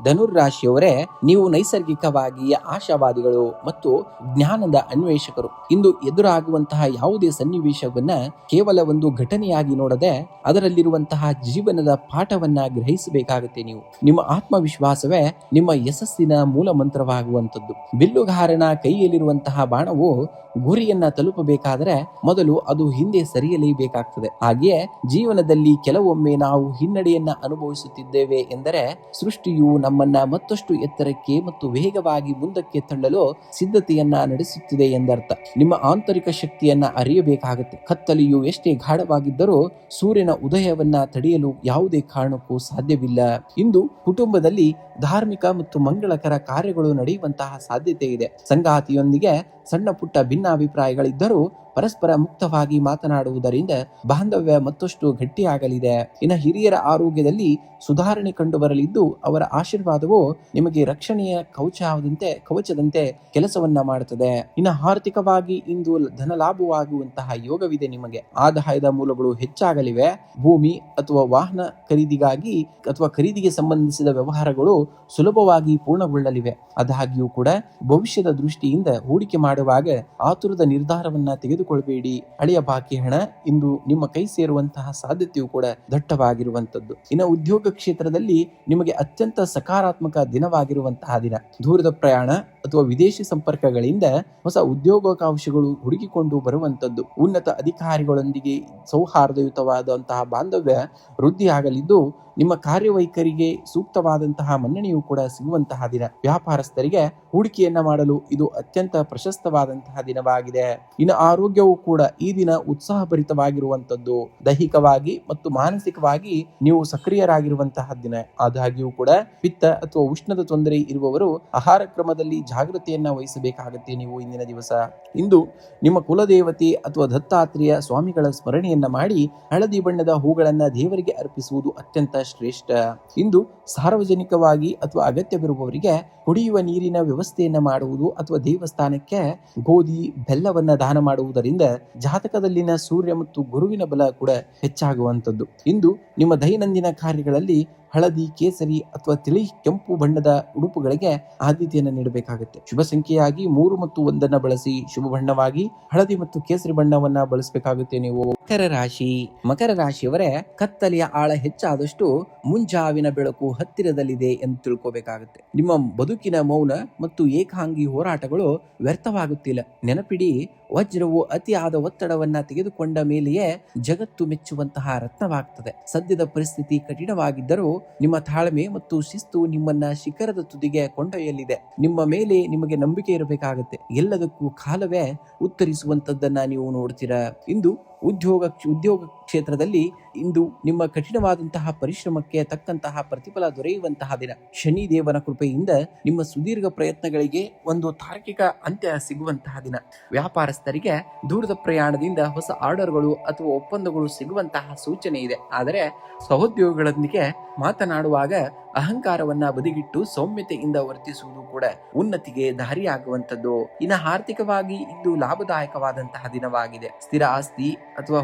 ಧನುರ್ರಾಶಿಯವರೇ, ನೀವು ನೈಸರ್ಗಿಕವಾಗಿ ಆಶಾವಾದಿಗಳು ಮತ್ತು ಜ್ಞಾನದ ಅನ್ವೇಷಕರು. ಇಂದು ಎದುರಾಗುವಂತಹ ಯಾವುದೇ ಸನ್ನಿವೇಶವನ್ನ ಕೇವಲ ಒಂದು ಘಟನೆಯಾಗಿ ನೋಡದೆ ಅದರಲ್ಲಿರುವಂತಹ ಜೀವನದ ಪಾಠವನ್ನ ಗ್ರಹಿಸಬೇಕಾಗುತ್ತೆ. ನೀವು ನಿಮ್ಮ ಆತ್ಮವಿಶ್ವಾಸವೇ ನಿಮ್ಮ ಯಶಸ್ಸಿನ ಮೂಲ ಮಂತ್ರವಾಗುವಂತದ್ದು. ಬಿಲ್ಲುಗಾರನ ಕೈಯಲ್ಲಿರುವಂತಹ ಬಾಣವು ಗುರಿಯನ್ನ ತಲುಪಬೇಕಾದರೆ ಮೊದಲು ಅದು ಹಿಂದೆ ಸರಿಯಲೇಬೇಕಾಗ್ತದೆ. ಹಾಗೆಯೇ ಜೀವನದಲ್ಲಿ ಕೆಲವೊಮ್ಮೆ ನಾವು ಹಿನ್ನಡೆಯನ್ನ ಅನುಭವಿಸುತ್ತಿದ್ದೇವೆ ಎಂದರೆ ಸೃಷ್ಟಿಯು ನಮ್ಮನ್ನ ಮತ್ತಷ್ಟು ಎತ್ತರಕ್ಕೆ ಮತ್ತು ವೇಗವಾಗಿ ಮುಂದಕ್ಕೆ ತಳ್ಳಲು ಸಿದ್ಧತೆಯನ್ನ ನಡೆಸುತ್ತಿದೆ ಎಂದರ್ಥ. ನಿಮ್ಮ ಆಂತರಿಕ ಶಕ್ತಿಯನ್ನ ಅರಿಯಬೇಕಾಗುತ್ತೆ. ಕತ್ತಲೆಯು ಎಷ್ಟೇ ಗಾಢವಾಗಿದ್ದರೂ ಸೂರ್ಯನ ಉದಯವನ್ನ ತಡೆಯಲು ಯಾವುದೇ ಕಾರಣಕ್ಕೂ ಸಾಧ್ಯವಿಲ್ಲ. ಇಂದು ಕುಟುಂಬದಲ್ಲಿ ಧಾರ್ಮಿಕ ಮತ್ತು ಮಂಗಳಕರ ಕಾರ್ಯಗಳು ನಡೆಯುವಂತಹ ಸಾಧ್ಯತೆ ಇದೆ. ಸಂಗಾತಿಯೊಂದಿಗೆ ಸಣ್ಣ ಪುಟ್ಟ ಭಿನ್ನಾಭಿಪ್ರಾಯಗಳಿದ್ದರೂ ಪರಸ್ಪರ ಮುಕ್ತವಾಗಿ ಮಾತನಾಡುವುದರಿಂದ ಬಾಂಧವ್ಯ ಮತ್ತಷ್ಟು ಗಟ್ಟಿಯಾಗಲಿದೆ. ಇನ್ನು ಹಿರಿಯರ ಆರೋಗ್ಯದಲ್ಲಿ ಸುಧಾರಣೆ ಕಂಡು ಬರಲಿದ್ದು ಅವರ ಆಶೀರ್ವಾದವು ನಿಮಗೆ ರಕ್ಷಣೆಯ ಕವಚದಂತೆ ಕೆಲಸವನ್ನ ಮಾಡುತ್ತದೆ. ಇನ್ನು ಆರ್ಥಿಕವಾಗಿ ಇಂದು ಧನ ಲಾಭವಾಗುವಂತಹ ಯೋಗವಿದೆ. ನಿಮಗೆ ಆದಾಯದ ಮೂಲಗಳು ಹೆಚ್ಚಾಗಲಿವೆ. ಭೂಮಿ ಅಥವಾ ವಾಹನ ಖರೀದಿಗಾಗಿ ಅಥವಾ ಖರೀದಿಗೆ ಸಂಬಂಧಿಸಿದ ವ್ಯವಹಾರಗಳು ಸುಲಭವಾಗಿ ಪೂರ್ಣಗೊಳ್ಳಲಿವೆ. ಆದಾಗ್ಯೂ ಕೂಡ ಭವಿಷ್ಯದ ದೃಷ್ಟಿಯಿಂದ ಹೂಡಿಕೆ ಮಾಡುವಾಗ ಆತುರದ ನಿರ್ಧಾರವನ್ನ ತೆಗೆದುಕೊಳ್ಳಬೇಡಿ. ಹಳೆಯ ಬಾಕಿ ಹಣ ಇಂದು ನಿಮ್ಮ ಕೈ ಸೇರುವಂತಹ ಸಾಧ್ಯತೆಯು ಕೂಡ ದಟ್ಟವಾಗಿರುವಂತದ್ದು. ಇನ್ನು ಉದ್ಯೋಗ ಕ್ಷೇತ್ರದಲ್ಲಿ ನಿಮಗೆ ಅತ್ಯಂತ ಸಕಾರಾತ್ಮಕ ದಿನವಾಗಿರುವಂತಹ ದಿನ. ದೂರದ ಪ್ರಯಾಣ ಅಥವಾ ವಿದೇಶಿ ಸಂಪರ್ಕಗಳಿಂದ ಹೊಸ ಉದ್ಯೋಗಾವಕಾಶಗಳು ಹುಡುಕಿಕೊಂಡು ಬರುವಂತದ್ದು. ಉನ್ನತ ಅಧಿಕಾರಿಗಳೊಂದಿಗೆ ಸೌಹಾರ್ದಯುತವಾದಂತಹ ಬಾಂಧವ್ಯ ವೃದ್ಧಿಯಾಗಲಿದ್ದು ನಿಮ್ಮ ಕಾರ್ಯವೈಖರಿಗೆ ಸೂಕ್ತವಾದಂತಹ ಮನ್ನಣೆಯೂ ಕೂಡ ಸಿಗುವಂತಹ ದಿನ. ವ್ಯಾಪಾರಸ್ಥರಿಗೆ ಹೂಡಿಕೆಯನ್ನ ಮಾಡಲು ಇದು ಅತ್ಯಂತ ಪ್ರಶಸ್ತವಾದಂತಹ ದಿನವಾಗಿದೆ. ಇನ್ನು ಆರೋಗ್ಯವು ಕೂಡ ಈ ದಿನ ಉತ್ಸಾಹಭರಿತವಾಗಿರುವಂತದ್ದು. ದೈಹಿಕವಾಗಿ ಮತ್ತು ಮಾನಸಿಕವಾಗಿ ನೀವು ಸಕ್ರಿಯರಾಗಿರುವಂತಹ ದಿನ. ಆದಾಗ್ಯೂ ಕೂಡ ಪಿತ್ತ ಅಥವಾ ಉಷ್ಣದ ತೊಂದರೆ ಇರುವವರು ಆಹಾರ ಕ್ರಮದಲ್ಲಿ ಜಾಗೃತಿಯನ್ನ ವಹಿಸಬೇಕಾಗುತ್ತೆ. ನೀವು ಇಂದಿನ ದಿವಸ ಇಂದು ನಿಮ್ಮ ಕುಲದೇವತೆ ಅಥವಾ ದತ್ತಾತ್ರೇಯ ಸ್ವಾಮಿಗಳ ಸ್ಮರಣೆಯನ್ನ ಮಾಡಿ ಹಳದಿ ಬಣ್ಣದ ಹೂಗಳನ್ನ ದೇವರಿಗೆ ಅರ್ಪಿಸುವುದು ಅತ್ಯಂತ ಶ್ರೇಷ್ಠ. ಇಂದು ಸಾರ್ವಜನಿಕವಾಗಿ ಅಥವಾ ಅಗತ್ಯವಿರುವವರಿಗೆ ಕುಡಿಯುವ ನೀರಿನ ವ್ಯವಸ್ಥೆಯನ್ನ ಮಾಡುವುದು ಅಥವಾ ದೇವಸ್ಥಾನಕ್ಕೆ ಗೋಧಿ ಬೆಲ್ಲವನ್ನ ದಾನ ಮಾಡುವುದರಿಂದ ಜಾತಕದಲ್ಲಿನ ಸೂರ್ಯ ಮತ್ತು ಗುರುವಿನ ಬಲ ಕೂಡ ಹೆಚ್ಚಾಗುವಂತದ್ದು. ಇಂದು ನಿಮ್ಮ ದೈನಂದಿನ ಕಾರ್ಯಗಳಲ್ಲಿ ಹಳದಿ, ಕೇಸರಿ ಅಥವಾ ತಿಳಿ ಕೆಂಪು ಬಣ್ಣದ ಉಡುಪುಗಳಿಗೆ ಆದ್ಯತೆಯನ್ನು ನೀಡಬೇಕಾಗುತ್ತೆ. ಶುಭ ಸಂಖ್ಯೆಯಾಗಿ 3 ಮತ್ತು 1 ಬಳಸಿ. ಶುಭ ಬಣ್ಣವಾಗಿ ಹಳದಿ ಮತ್ತು ಕೇಸರಿ ಬಣ್ಣವನ್ನ ಬಳಸಬೇಕಾಗುತ್ತೆ. ನೀವು ಮಕರ ರಾಶಿ. ಮಕರ ರಾಶಿಯವರೇ, ಕತ್ತಲೆಯ ಆಳ ಹೆಚ್ಚಾದಷ್ಟು ಮುಂಜಾವಿನ ಬೆಳಕು ಹತ್ತಿರದಲ್ಲಿದೆ ಎಂದು ತಿಳ್ಕೋಬೇಕಾಗುತ್ತೆ. ನಿಮ್ಮ ಬದುಕಿನ ಮೌನ ಮತ್ತು ಏಕಾಂಗಿ ಹೋರಾಟಗಳು ವ್ಯರ್ಥವಾಗುತ್ತಿಲ್ಲ. ನೆನಪಿಡಿ, ವಜ್ರವು ಅತಿಯಾದ ಒತ್ತಡವನ್ನ ತೆಗೆದುಕೊಂಡ ಮೇಲೆಯೇ ಜಗತ್ತು ಮೆಚ್ಚುವಂತಹ ರತ್ನವಾಗ್ತದೆ. ಸದ್ಯದ ಪರಿಸ್ಥಿತಿ ಕಠಿಣವಾಗಿದ್ದರೂ ನಿಮ್ಮ ತಾಳ್ಮೆ ಮತ್ತು ಶಿಸ್ತು ನಿಮ್ಮನ್ನ ಶಿಖರದ ತುದಿಗೆ ಕೊಂಡೊಯ್ಯಲಿದೆ. ನಿಮ್ಮ ಮೇಲೆ ನಿಮಗೆ ನಂಬಿಕೆ ಇರಬೇಕಾಗುತ್ತೆ. ಎಲ್ಲದಕ್ಕೂ ಕಾಲವೇ ಉತ್ತರಿಸುವಂತದ್ದನ್ನ ನೀವು ನೋಡ್ತೀರಾ. ಇಂದು ಉದ್ಯೋಗ ಕ್ಷೇತ್ರದಲ್ಲಿ ಇಂದು ನಿಮ್ಮ ಕಠಿಣವಾದಂತಹ ಪರಿಶ್ರಮಕ್ಕೆ ತಕ್ಕಂತಹ ಪ್ರತಿಫಲ ದೊರೆಯುವಂತಹ ದಿನ. ಶನಿ ದೇವನ ಕೃಪೆಯಿಂದ ನಿಮ್ಮ ಸುದೀರ್ಘ ಪ್ರಯತ್ನಗಳಿಗೆ ಒಂದು ತಾರ್ಕಿಕ ಅಂತ್ಯ ಸಿಗುವಂತಹ ದಿನ. ವ್ಯಾಪಾರಸ್ಥರಿಗೆ ದೂರದ ಪ್ರಯಾಣದಿಂದ ಹೊಸ ಆರ್ಡರ್ಗಳು ಅಥವಾ ಒಪ್ಪಂದಗಳು ಸಿಗುವಂತಹ ಸೂಚನೆ ಇದೆ. ಆದರೆ ಸಹೋದ್ಯೋಗಿಗಳೊಂದಿಗೆ ಮಾತನಾಡುವಾಗ ಅಹಂಕಾರವನ್ನ ಬದಿಗಿಟ್ಟು ಸೌಮ್ಯತೆಯಿಂದ ವರ್ತಿಸುವುದು ಕೂಡ ಉನ್ನತಿಗೆ ದಾರಿಯಾಗುವಂತದ್ದು. ಇನ್ನು ಆರ್ಥಿಕವಾಗಿ ಇಂದು ಲಾಭದಾಯಕವಾದಂತಹ ದಿನವಾಗಿದೆ. ಸ್ಥಿರ ಆಸ್ತಿ ಅಥವಾ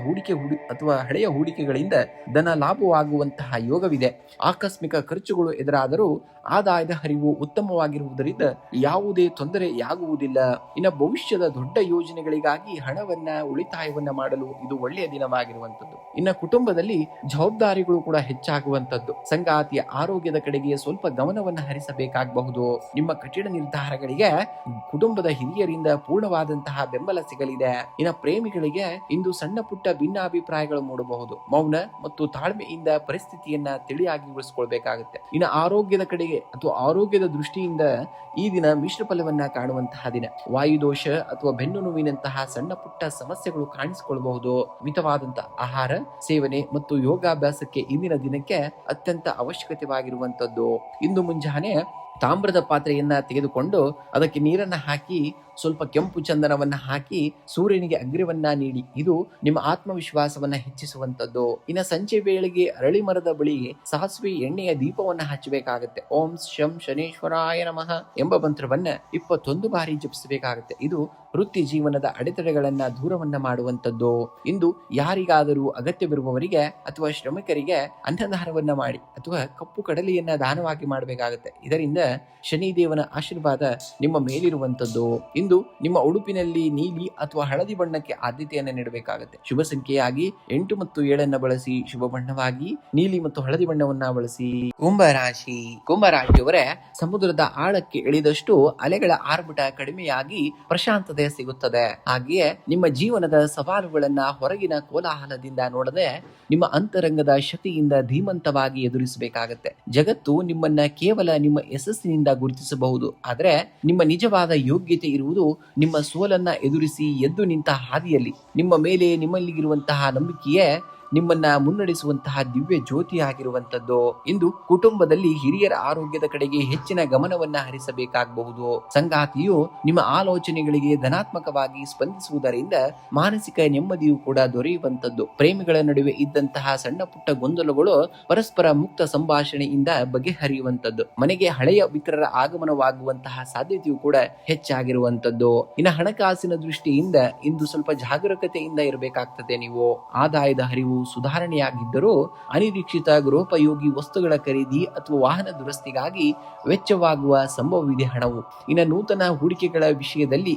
ಅಥವಾ ಹಳೆಯ ಹೂಡಿಕೆಗಳಿಂದ ಧನ ಲಾಭವಾಗುವಂತಹ ಯೋಗವಿದೆ. ಆಕಸ್ಮಿಕ ಖರ್ಚುಗಳು ಎದುರಾದರೂ ಆದಾಯದ ಹರಿವು ಉತ್ತಮವಾಗಿರುವುದರಿಂದ ಯಾವುದೇ ತೊಂದರೆಯಾಗುವುದಿಲ್ಲ. ಇನ್ನು ಭವಿಷ್ಯದ ದೊಡ್ಡ ಯೋಜನೆಗಳಿಗಾಗಿ ಹಣವನ್ನ ಉಳಿತಾಯವನ್ನ ಮಾಡಲು ಇದು ಒಳ್ಳೆಯ ದಿನವಾಗಿರುವಂತದ್ದು. ಇನ್ನು ಕುಟುಂಬದಲ್ಲಿ ಜವಾಬ್ದಾರಿಗಳು ಕೂಡ ಹೆಚ್ಚಾಗುವಂತದ್ದು. ಸಂಗಾತಿಯ ಆರೋಗ್ಯದ ಕಡೆಗೆ ಸ್ವಲ್ಪ ಗಮನವನ್ನ ಹರಿಸಬೇಕಾಗಬಹುದು. ನಿಮ್ಮ ಕಠಿಣ ನಿರ್ಧಾರಗಳಿಗೆ ಕುಟುಂಬದ ಹಿರಿಯರಿಂದ ಪೂರ್ಣವಾದಂತಹ ಬೆಂಬಲ ಸಿಗಲಿದೆ. ಇನ್ನು ಪ್ರೇಮಿಗಳಿಗೆ ಇಂದು ಸಣ್ಣ ಪುಟ್ಟ ಭಿನ್ನಾಭಿಪ್ರಾಯಗಳು ಮೂಡಬಹುದು. ಮೌನ ಮತ್ತು ತಾಳ್ಮೆಯಿಂದ ಪರಿಸ್ಥಿತಿಯನ್ನ ತಿಳಿಯಾಗಿ ಉಳಿಸಿಕೊಳ್ಬೇಕಾಗುತ್ತೆ. ಇನ್ನು ಆರೋಗ್ಯದ ಕಡೆಗೆ ಅಥವಾ ಆರೋಗ್ಯದ ದೃಷ್ಟಿಯಿಂದ ಈ ದಿನ ಮಿಶ್ರ ಫಲವನ್ನ ಕಾಣುವಂತಹ ದಿನ. ವಾಯುದೋಷ ಅಥವಾ ಬೆನ್ನು ನೋವಿನಂತಹ ಸಣ್ಣ ಪುಟ್ಟ ಸಮಸ್ಯೆಗಳು ಕಾಣಿಸಿಕೊಳ್ಳಬಹುದು. ಮಿತವಾದಂತಹ ಆಹಾರ ಸೇವನೆ ಮತ್ತು ಯೋಗಾಭ್ಯಾಸಕ್ಕೆ ಇಂದಿನ ದಿನಕ್ಕೆ ಅತ್ಯಂತ ಅವಶ್ಯಕತೆವಾಗಿರುವಂತದ್ದು. ಇಂದು ಮುಂಜಾನೆ ತಾಮ್ರದ ಪಾತ್ರೆಯನ್ನ ತೆಗೆದುಕೊಂಡು ಅದಕ್ಕೆ ನೀರನ್ನ ಹಾಕಿ ಸ್ವಲ್ಪ ಕೆಂಪು ಚಂದನವನ್ನ ಹಾಕಿ ಸೂರ್ಯನಿಗೆ ಅಗ್ರ್ಯವನ್ನ ನೀಡಿ. ಇದು ನಿಮ್ಮ ಆತ್ಮವಿಶ್ವಾಸವನ್ನ ಹೆಚ್ಚಿಸುವಂತದ್ದು. ಇನ್ನು ಸಂಜೆ ವೇಳೆಗೆ ಅರಳಿ ಮರದ ಬಳಿ ಸಾಸಿವೆ ಎಣ್ಣೆಯ ದೀಪವನ್ನ ಹಚ್ಚಬೇಕಾಗತ್ತೆ. ಓಂ ಶಂ ಶನೇಶ್ವರಾಯ ನಮಃ ಎಂಬ ಮಂತ್ರವನ್ನ 21 ಬಾರಿ ಜಪಿಸಬೇಕಾಗತ್ತೆ. ಇದು ವೃತ್ತಿ ಜೀವನದ ಅಡೆತಡೆಗಳನ್ನ ದೂರವನ್ನ ಮಾಡುವಂತದ್ದು. ಇಂದು ಯಾರಿಗಾದರೂ ಅಗತ್ಯವಿರುವವರಿಗೆ ಅಥವಾ ಶ್ರಮಿಕರಿಗೆ ಅನ್ನದಾನವನ್ನ ಮಾಡಿ ಅಥವಾ ಕಪ್ಪು ಕಡಲೆಯನ್ನ ದಾನವಾಗಿ ಮಾಡಬೇಕಾಗತ್ತೆ. ಇದರಿಂದ ಶನಿದೇವನ ಆಶೀರ್ವಾದ ನಿಮ್ಮ ಮೇಲಿರುವಂತದ್ದು. ಇಂದು ನಿಮ್ಮ ಉಡುಪಿನಲ್ಲಿ ನೀಲಿ ಅಥವಾ ಹಳದಿ ಬಣ್ಣಕ್ಕೆ ಆದ್ಯತೆಯನ್ನು ನೀಡಬೇಕಾಗುತ್ತೆ. ಶುಭ ಸಂಖ್ಯೆಯಾಗಿ 8 ಮತ್ತು 7 ಬಳಸಿ. ಶುಭ ಬಣ್ಣವಾಗಿ ನೀಲಿ ಮತ್ತು ಹಳದಿ ಬಣ್ಣವನ್ನ ಬಳಸಿ. ಕುಂಭರಾಶಿ. ಕುಂಭರಾಶಿಯವರೇ, ಸಮುದ್ರದ ಆಳಕ್ಕೆ ಇಳಿದಷ್ಟು ಅಲೆಗಳ ಆರ್ಭಟ ಕಡಿಮೆಯಾಗಿ ಪ್ರಶಾಂತತೆ ಸಿಗುತ್ತದೆ. ಹಾಗೆಯೇ ನಿಮ್ಮ ಜೀವನದ ಸವಾಲುಗಳನ್ನ ಹೊರಗಿನ ಕೋಲಾಹಲದಿಂದ ನೋಡದೆ ನಿಮ್ಮ ಅಂತರಂಗದ ಶಕ್ತಿಯಿಂದ ಧೀಮಂತವಾಗಿ ಎದುರಿಸಬೇಕಾಗತ್ತೆ. ಜಗತ್ತು ನಿಮ್ಮನ್ನ ಕೇವಲ ನಿಮ್ಮ ಯಶಸ್ಸಿನಿಂದ ಗುರುತಿಸಬಹುದು, ಆದರೆ ನಿಮ್ಮ ನಿಜವಾದ ಯೋಗ್ಯತೆ ಇರುವುದು ನಿಮ್ಮ ಸೋಲನ್ನ ಎದುರಿಸಿ ಎದ್ದು ನಿಂತ ಹಾದಿಯಲ್ಲಿ. ನಿಮ್ಮ ಮೇಲೆ ನಿಮ್ಮಲ್ಲಿರುವಂತಹ ನಂಬಿಕೆಯೇ ನಿಮ್ಮನ್ನ ಮುನ್ನಡೆಸುವಂತಹ ದಿವ್ಯ ಜ್ಯೋತಿಯಾಗಿರುವಂತದ್ದು. ಇಂದು ಕುಟುಂಬದಲ್ಲಿ ಹಿರಿಯರ ಆರೋಗ್ಯದ ಕಡೆಗೆ ಹೆಚ್ಚಿನ ಗಮನವನ್ನ ಹರಿಸಬೇಕಾಗಬಹುದು. ಸಂಗಾತಿಯು ನಿಮ್ಮ ಆಲೋಚನೆಗಳಿಗೆ ಧನಾತ್ಮಕವಾಗಿ ಸ್ಪಂದಿಸುವುದರಿಂದ ಮಾನಸಿಕ ನೆಮ್ಮದಿಯು ಕೂಡ ದೊರೆಯುವಂತದ್ದು. ಪ್ರೇಮಿಗಳ ನಡುವೆ ಇದ್ದಂತಹ ಸಣ್ಣ ಪುಟ್ಟ ಗೊಂದಲಗಳು ಪರಸ್ಪರ ಮುಕ್ತ ಸಂಭಾಷಣೆಯಿಂದ ಬಗೆಹರಿಯುವಂತದ್ದು. ಮನೆಗೆ ಹಳೆಯ ಮಿತ್ರರ ಆಗಮನವಾಗುವಂತಹ ಸಾಧ್ಯತೆಯು ಕೂಡ ಹೆಚ್ಚಾಗಿರುವಂತದ್ದು. ಇನ್ನು ಹಣಕಾಸಿನ ದೃಷ್ಟಿಯಿಂದ ಇಂದು ಸ್ವಲ್ಪ ಜಾಗರೂಕತೆಯಿಂದ ಇರಬೇಕಾಗ್ತದೆ. ನೀವು ಆದಾಯದ ಹರಿವು ಸುಧಾರಣೆಯಾಗಿದ್ದರೂ ಅನಿರೀಕ್ಷಿತ ಗೃಹೋಪಯೋಗಿ ವಸ್ತುಗಳ ಖರೀದಿ ಅಥವಾ ವಾಹನ ದುರಸ್ತಿಗಾಗಿ ವೆಚ್ಚವಾಗುವ ಸಂಭವವಿದೆ ಹಣವು. ಇನ್ನು ನೂತನ ಹೂಡಿಕೆಗಳ ವಿಷಯದಲ್ಲಿ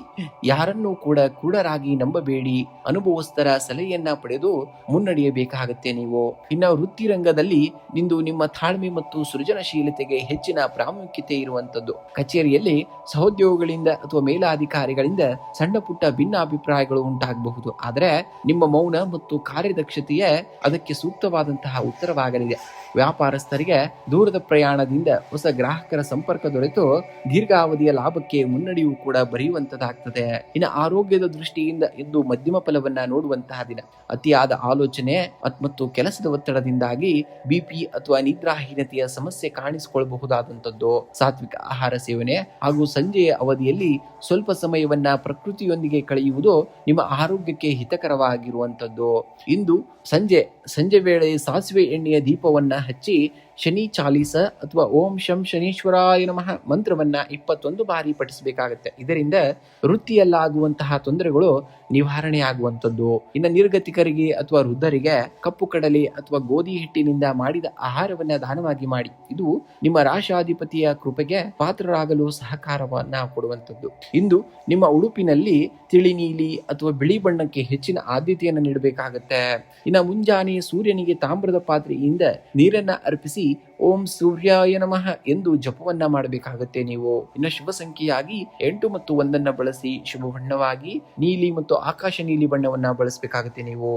ಯಾರನ್ನೂ ಕೂಡ ಕೂಡರಾಗಿ ನಂಬಬೇಡಿ. ಅನುಭವಸ್ಥರ ಸಲಹೆಯನ್ನ ಪಡೆದು ಮುನ್ನಡೆಯಬೇಕಾಗುತ್ತೆ ನೀವು. ಇನ್ನು ವೃತ್ತಿ ರಂಗದಲ್ಲಿ ಇಂದು ನಿಮ್ಮ ತಾಳ್ಮೆ ಮತ್ತು ಸೃಜನಶೀಲತೆಗೆ ಹೆಚ್ಚಿನ ಪ್ರಾಮುಖ್ಯತೆ ಇರುವಂತದ್ದು. ಕಚೇರಿಯಲ್ಲಿ ಸಹೋದ್ಯೋಗಿಗಳಿಂದ ಅಥವಾ ಮೇಲಾಧಿಕಾರಿಗಳಿಂದ ಸಣ್ಣ ಪುಟ್ಟ ಭಿನ್ನಾಭಿಪ್ರಾಯಗಳು ಉಂಟಾಗಬಹುದು, ಆದರೆ ನಿಮ್ಮ ಮೌನ ಮತ್ತು ಕಾರ್ಯದಕ್ಷತೆಯೇ ಅದಕ್ಕೆ ಸೂಕ್ತವಾದಂತಹ ಉತ್ತರವಾಗಲಿದೆ. ವ್ಯಾಪಾರಸ್ಥರಿಗೆ ದೂರದ ಪ್ರಯಾಣದಿಂದ ಹೊಸ ಗ್ರಾಹಕರ ಸಂಪರ್ಕ ದೊರೆತು ದೀರ್ಘಾವಧಿಯ ಲಾಭಕ್ಕೆ ಮುನ್ನಡೆಯೂ ಕೂಡ ಬರೆಯುವಂತದಾಗ್ತದೆ. ಇನ್ನು ಆರೋಗ್ಯದ ದೃಷ್ಟಿಯಿಂದ ಇಂದು ಮಧ್ಯಮ ಫಲವನ್ನ ನೋಡುವಂತಹ ದಿನ. ಅತಿಯಾದ ಆಲೋಚನೆ ಮತ್ತು ಕೆಲಸದ ಒತ್ತಡದಿಂದಾಗಿ ಬಿಪಿ ಅಥವಾ ನಿದ್ರಾಹೀನತೆಯ ಸಮಸ್ಯೆ ಕಾಣಿಸಿಕೊಳ್ಳಬಹುದಾದಂಥದ್ದು. ಸಾತ್ವಿಕ ಆಹಾರ ಸೇವನೆ ಹಾಗೂ ಸಂಜೆಯ ಅವಧಿಯಲ್ಲಿ ಸ್ವಲ್ಪ ಸಮಯವನ್ನ ಪ್ರಕೃತಿಯೊಂದಿಗೆ ಕಳೆಯುವುದು ನಿಮ್ಮ ಆರೋಗ್ಯಕ್ಕೆ ಹಿತಕರವಾಗಿರುವಂತದ್ದು. ಇಂದು ಸಂಜೆ ವೇಳೆ ಸಾಸಿವೆ ಎಣ್ಣೆಯ ದೀಪವನ್ನ ಹಚ್ಚಿ ಶನಿ ಚಾಲೀಸ ಅಥವಾ ಓಂ ಶಂ ಶನೀಶ್ವರಾಯ ನಮಃ ಮಂತ್ರವನ್ನ 21 ಬಾರಿ ಪಠಿಸಬೇಕಾಗತ್ತೆ. ಇದರಿಂದ ವೃತ್ತಿಯಲ್ಲಾಗುವಂತಹ ತೊಂದರೆಗಳು ನಿವಾರಣೆ ಆಗುವಂಥದ್ದು. ಇನ್ನು ನಿರ್ಗತಿಕರಿಗೆ ಅಥವಾ ವೃದ್ಧರಿಗೆ ಕಪ್ಪು ಕಡಲೆ ಅಥವಾ ಗೋಧಿ ಹಿಟ್ಟಿನಿಂದ ಮಾಡಿದ ಆಹಾರವನ್ನ ದಾನವಾಗಿ ಮಾಡಿ. ಇದು ನಿಮ್ಮ ರಾಶಾಧಿಪತಿಯ ಕೃಪೆಗೆ ಪಾತ್ರರಾಗಲು ಸಹಕಾರವನ್ನ ಕೊಡುವಂಥದ್ದು. ಇಂದು ನಿಮ್ಮ ಉಡುಪಿನಲ್ಲಿ ತಿಳಿ ನೀಲಿ ಅಥವಾ ಬಿಳಿ ಬಣ್ಣಕ್ಕೆ ಹೆಚ್ಚಿನ ಆದ್ಯತೆಯನ್ನು ನೀಡಬೇಕಾಗತ್ತೆ. ಇನ್ನು ಮುಂಜಾನೆ ಸೂರ್ಯನಿಗೆ ತಾಮ್ರದ ಪಾತ್ರೆಯಿಂದ ನೀರನ್ನ ಅರ್ಪಿಸಿ ಓಂ ಸೂರ್ಯಾಯ ನಮಃ ಎಂದು ಜಪವನ್ನ ಮಾಡಬೇಕಾಗತ್ತೆ ನೀವು. ಇನ್ನು ಶುಭ ಸಂಖ್ಯೆಯಾಗಿ 8 ಮತ್ತು 1 ಬಳಸಿ ಶುಭ ಬಣ್ಣವಾಗಿ ನೀಲಿ ಮತ್ತು ಆಕಾಶ ನೀಲಿ ಬಣ್ಣವನ್ನ ಬಳಸಬೇಕಾಗುತ್ತೆ ನೀವು.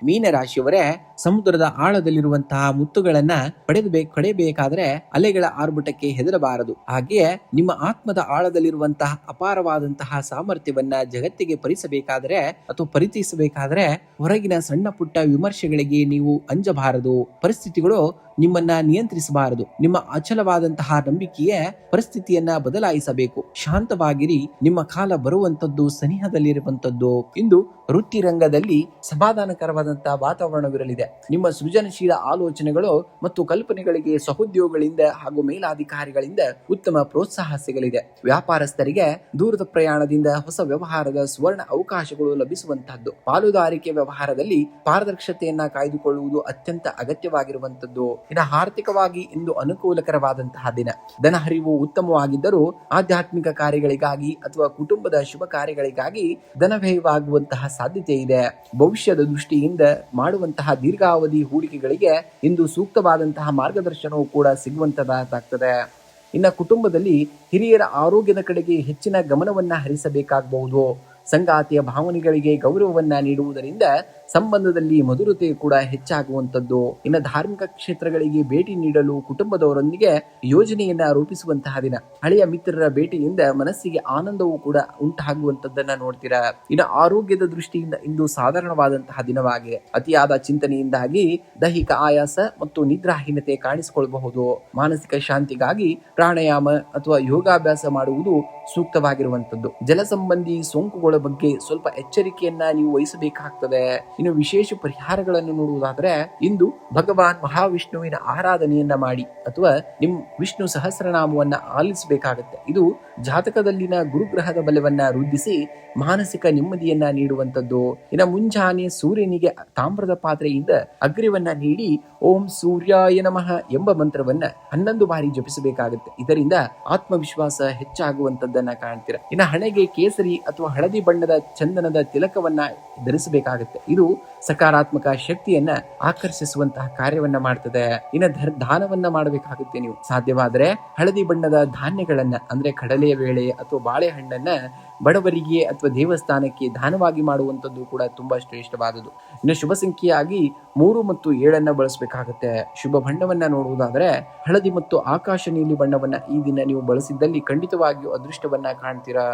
ಮೀನರಾಶಿಯವರೇ, ಸಮುದ್ರದ ಆಳದಲ್ಲಿರುವಂತಹ ಮುತ್ತುಗಳನ್ನ ಪಡೆಯಬೇಕಾದ್ರೆ ಅಲೆಗಳ ಆರ್ಭಟಕ್ಕೆ ಹೆದರಬಾರದು. ಹಾಗೆಯೇ ನಿಮ್ಮ ಆತ್ಮದ ಆಳದಲ್ಲಿರುವಂತಹ ಅಪಾರವಾದಂತಹ ಸಾಮರ್ಥ್ಯವನ್ನ ಜಗತ್ತಿಗೆ ಪರಿಚಯಿಸಬೇಕಾದ್ರೆ ಹೊರಗಿನ ಸಣ್ಣ ಪುಟ್ಟ ವಿಮರ್ಶೆಗಳಿಗೆ ನೀವು ಅಂಜಬಾರದು. ಪರಿಸ್ಥಿತಿಗಳು ನಿಮ್ಮನ್ನ ನಿಯಂತ್ರಿಸಬಾರದು. ನಿಮ್ಮ ಅಚಲವಾದಂತಹ ನಂಬಿಕೆಯೇ ಪರಿಸ್ಥಿತಿಯನ್ನ ಬದಲಾಯಿಸಬೇಕು. ಶಾಂತವಾಗಿರಿ. ನಿಮ್ಮ ಕಾಲ ಬರುವಂತದ್ದು ಸನಿಹದಲ್ಲಿರುವಂತದ್ದು. ಇಂದು ವೃತ್ತಿ ರಂಗದಲ್ಲಿ ಸಮಾಧಾನಕರವಾದಂತಹ ವಾತಾವರಣವಿರಲಿದೆ. ನಿಮ್ಮ ಸೃಜನಶೀಲ ಆಲೋಚನೆಗಳು ಮತ್ತು ಕಲ್ಪನೆಗಳಿಗೆ ಸಹೋದ್ಯೋಗಿಗಳಿಂದ ಹಾಗೂ ಮೇಲಾಧಿಕಾರಿಗಳಿಂದ ಉತ್ತಮ ಪ್ರೋತ್ಸಾಹ ಸಿಗಲಿದೆ. ವ್ಯಾಪಾರಸ್ಥರಿಗೆ ದೂರದ ಪ್ರಯಾಣದಿಂದ ಹೊಸ ವ್ಯವಹಾರದ ಸುವರ್ಣ ಅವಕಾಶಗಳು ಲಭಿಸುವಂತಹದ್ದು. ಪಾಲುದಾರಿಕೆ ವ್ಯವಹಾರದಲ್ಲಿ ಪಾರದರ್ಶತೆಯನ್ನ ಕಾಯ್ದುಕೊಳ್ಳುವುದು ಅತ್ಯಂತ ಅಗತ್ಯವಾಗಿರುವಂತದ್ದು. ಇನ್ನು ಆರ್ಥಿಕವಾಗಿ ಇಂದು ಅನುಕೂಲಕರವಾದಂತಹ ದಿನ. ಧನ ಹರಿವು ಉತ್ತಮವಾಗಿದ್ದರೂ ಆಧ್ಯಾತ್ಮಿಕ ಕಾರ್ಯಗಳಿಗಾಗಿ ಅಥವಾ ಕುಟುಂಬದ ಶುಭ ಕಾರ್ಯಗಳಿಗಾಗಿ ಧನ ವ್ಯಯವಾಗುವಂತಹ ಸಾಧ್ಯತೆ ಇದೆ. ಭವಿಷ್ಯದ ದೃಷ್ಟಿಯಿಂದ ಮಾಡುವಂತಹ ದೀರ್ಘಾವಧಿ ಹೂಡಿಕೆಗಳಿಗೆ ಇಂದು ಸೂಕ್ತವಾದಂತಹ ಮಾರ್ಗದರ್ಶನವೂ ಕೂಡ ಸಿಗುವಂತದಾಗ್ತದೆ. ಇನ್ನು ಕುಟುಂಬದಲ್ಲಿ ಹಿರಿಯರ ಆರೋಗ್ಯದ ಕಡೆಗೆ ಹೆಚ್ಚಿನ ಗಮನವನ್ನ ಹರಿಸಬೇಕಾಗಬಹುದು. ಸಂಗಾತಿಯ ಭಾವನೆಗಳಿಗೆ ಗೌರವವನ್ನ ನೀಡುವುದರಿಂದ ಸಂಬಂಧದಲ್ಲಿ ಮಧುರತೆ ಕೂಡ ಹೆಚ್ಚಾಗುವಂತದ್ದು. ಇನ್ನು ಧಾರ್ಮಿಕ ಕ್ಷೇತ್ರಗಳಿಗೆ ಭೇಟಿ ನೀಡಲು ಕುಟುಂಬದವರೊಂದಿಗೆ ಯೋಜನೆಯನ್ನ ರೂಪಿಸುವಂತಹ ದಿನ. ಹಳೆಯ ಮಿತ್ರರ ಭೇಟಿಯಿಂದ ಮನಸ್ಸಿಗೆ ಆನಂದವೂ ಕೂಡ ಉಂಟಾಗುವಂತದ್ದನ್ನ ನೋಡ್ತೀರಾ. ಇನ್ನು ಆರೋಗ್ಯದ ದೃಷ್ಟಿಯಿಂದ ಇಂದು ಸಾಧಾರಣವಾದಂತಹ ದಿನವಾಗಿದೆ. ಅತಿಯಾದ ಚಿಂತನೆಯಿಂದಾಗಿ ದೈಹಿಕ ಆಯಾಸ ಮತ್ತು ನಿದ್ರಾಹೀನತೆ ಕಾಣಿಸಿಕೊಳ್ಳಬಹುದು. ಮಾನಸಿಕ ಶಾಂತಿಗಾಗಿ ಪ್ರಾಣಾಯಾಮ ಅಥವಾ ಯೋಗಾಭ್ಯಾಸ ಮಾಡುವುದು ಸೂಕ್ತವಾಗಿರುವಂತದ್ದು. ಜಲ ಸಂಬಂಧಿ ಸೋಂಕುಗಳ ಬಗ್ಗೆ ಸ್ವಲ್ಪ ಎಚ್ಚರಿಕೆಯನ್ನ ನೀವು ವಹಿಸಬೇಕಾಗ್ತದೆ. ಇನ್ನು ವಿಶೇಷ ಪರಿಹಾರಗಳನ್ನು ನೋಡುವುದಾದರೆ ಇಂದು ಭಗವಾನ್ ಮಹಾವಿಷ್ಣುವಿನ ಆರಾಧನೆಯನ್ನ ಮಾಡಿ ಅಥವಾ ವಿಷ್ಣು ಸಹಸ್ರನಾಮವನ್ನ ಆಲಿಸಬೇಕಾಗತ್ತೆ. ಇದು ಜಾತಕದಲ್ಲಿನ ಗುರುಗ್ರಹದ ಬಲವನ್ನ ವೃದ್ಧಿಸಿ ಮಾನಸಿಕ ನೆಮ್ಮದಿಯನ್ನ ನೀಡುವಂತದ್ದು. ಇನ್ನು ಮುಂಜಾನೆ ಸೂರ್ಯನಿಗೆ ತಾಮ್ರದ ಪಾತ್ರೆಯಿಂದ ಅಗ್ರ್ಯವನ್ನ ನೀಡಿ ಓಂ ಸೂರ್ಯಾಯ ನಮಃ ಎಂಬ ಮಂತ್ರವನ್ನ 11 ಬಾರಿ ಜಪಿಸಬೇಕಾಗುತ್ತೆ. ಇದರಿಂದ ಆತ್ಮವಿಶ್ವಾಸ ಹೆಚ್ಚಾಗುವಂತದ್ದನ್ನ ಕಾಣ್ತೀರಾ. ಇನ್ನು ಹಣೆಗೆ ಕೇಸರಿ ಅಥವಾ ಹಳದಿ ಬಣ್ಣದ ಚಂದನದ ತಿಲಕವನ್ನ ಧರಿಸಬೇಕಾಗುತ್ತೆ. ಇದು ಸಕಾರಾತ್ಮಕ ಶಕ್ತಿಯನ್ನ ಆಕರ್ಷಿಸುವಂತಹ ಕಾರ್ಯವನ್ನ ಮಾಡ್ತದೆ. ಇನ್ನು ದಾನವನ್ನ ಮಾಡಬೇಕಾಗುತ್ತೆ. ನೀವು ಸಾಧ್ಯವಾದರೆ ಹಳದಿ ಬಣ್ಣದ ಧಾನ್ಯಗಳನ್ನ ಅಂದ್ರೆ ಕಡಲೆಯ ಬೇಳೆ ಅಥವಾ ಬಾಳೆಹಣ್ಣನ್ನ ಬಡವರಿಗೆ ಅಥವಾ ದೇವಸ್ಥಾನಕ್ಕೆ ದಾನವಾಗಿ ಮಾಡುವಂತದ್ದು ಕೂಡ ತುಂಬಾ ಶ್ರೇಷ್ಠವಾದುದು. ಇನ್ನು ಶುಭ ಸಂಖ್ಯೆಯಾಗಿ 3 ಮತ್ತು 7 ಬಳಸಬೇಕಾಗುತ್ತೆ. ಶುಭ ಬಣ್ಣವನ್ನ ನೋಡುವುದಾದರೆ ಹಳದಿ ಮತ್ತು ಆಕಾಶ ನೀಲಿ ಬಣ್ಣವನ್ನ ಈ ದಿನ ನೀವು ಬಳಸಿದ್ದಲ್ಲಿ ಖಂಡಿತವಾಗಿಯೂ ಅದೃಷ್ಟವನ್ನ ಕಾಣ್ತೀರಾ.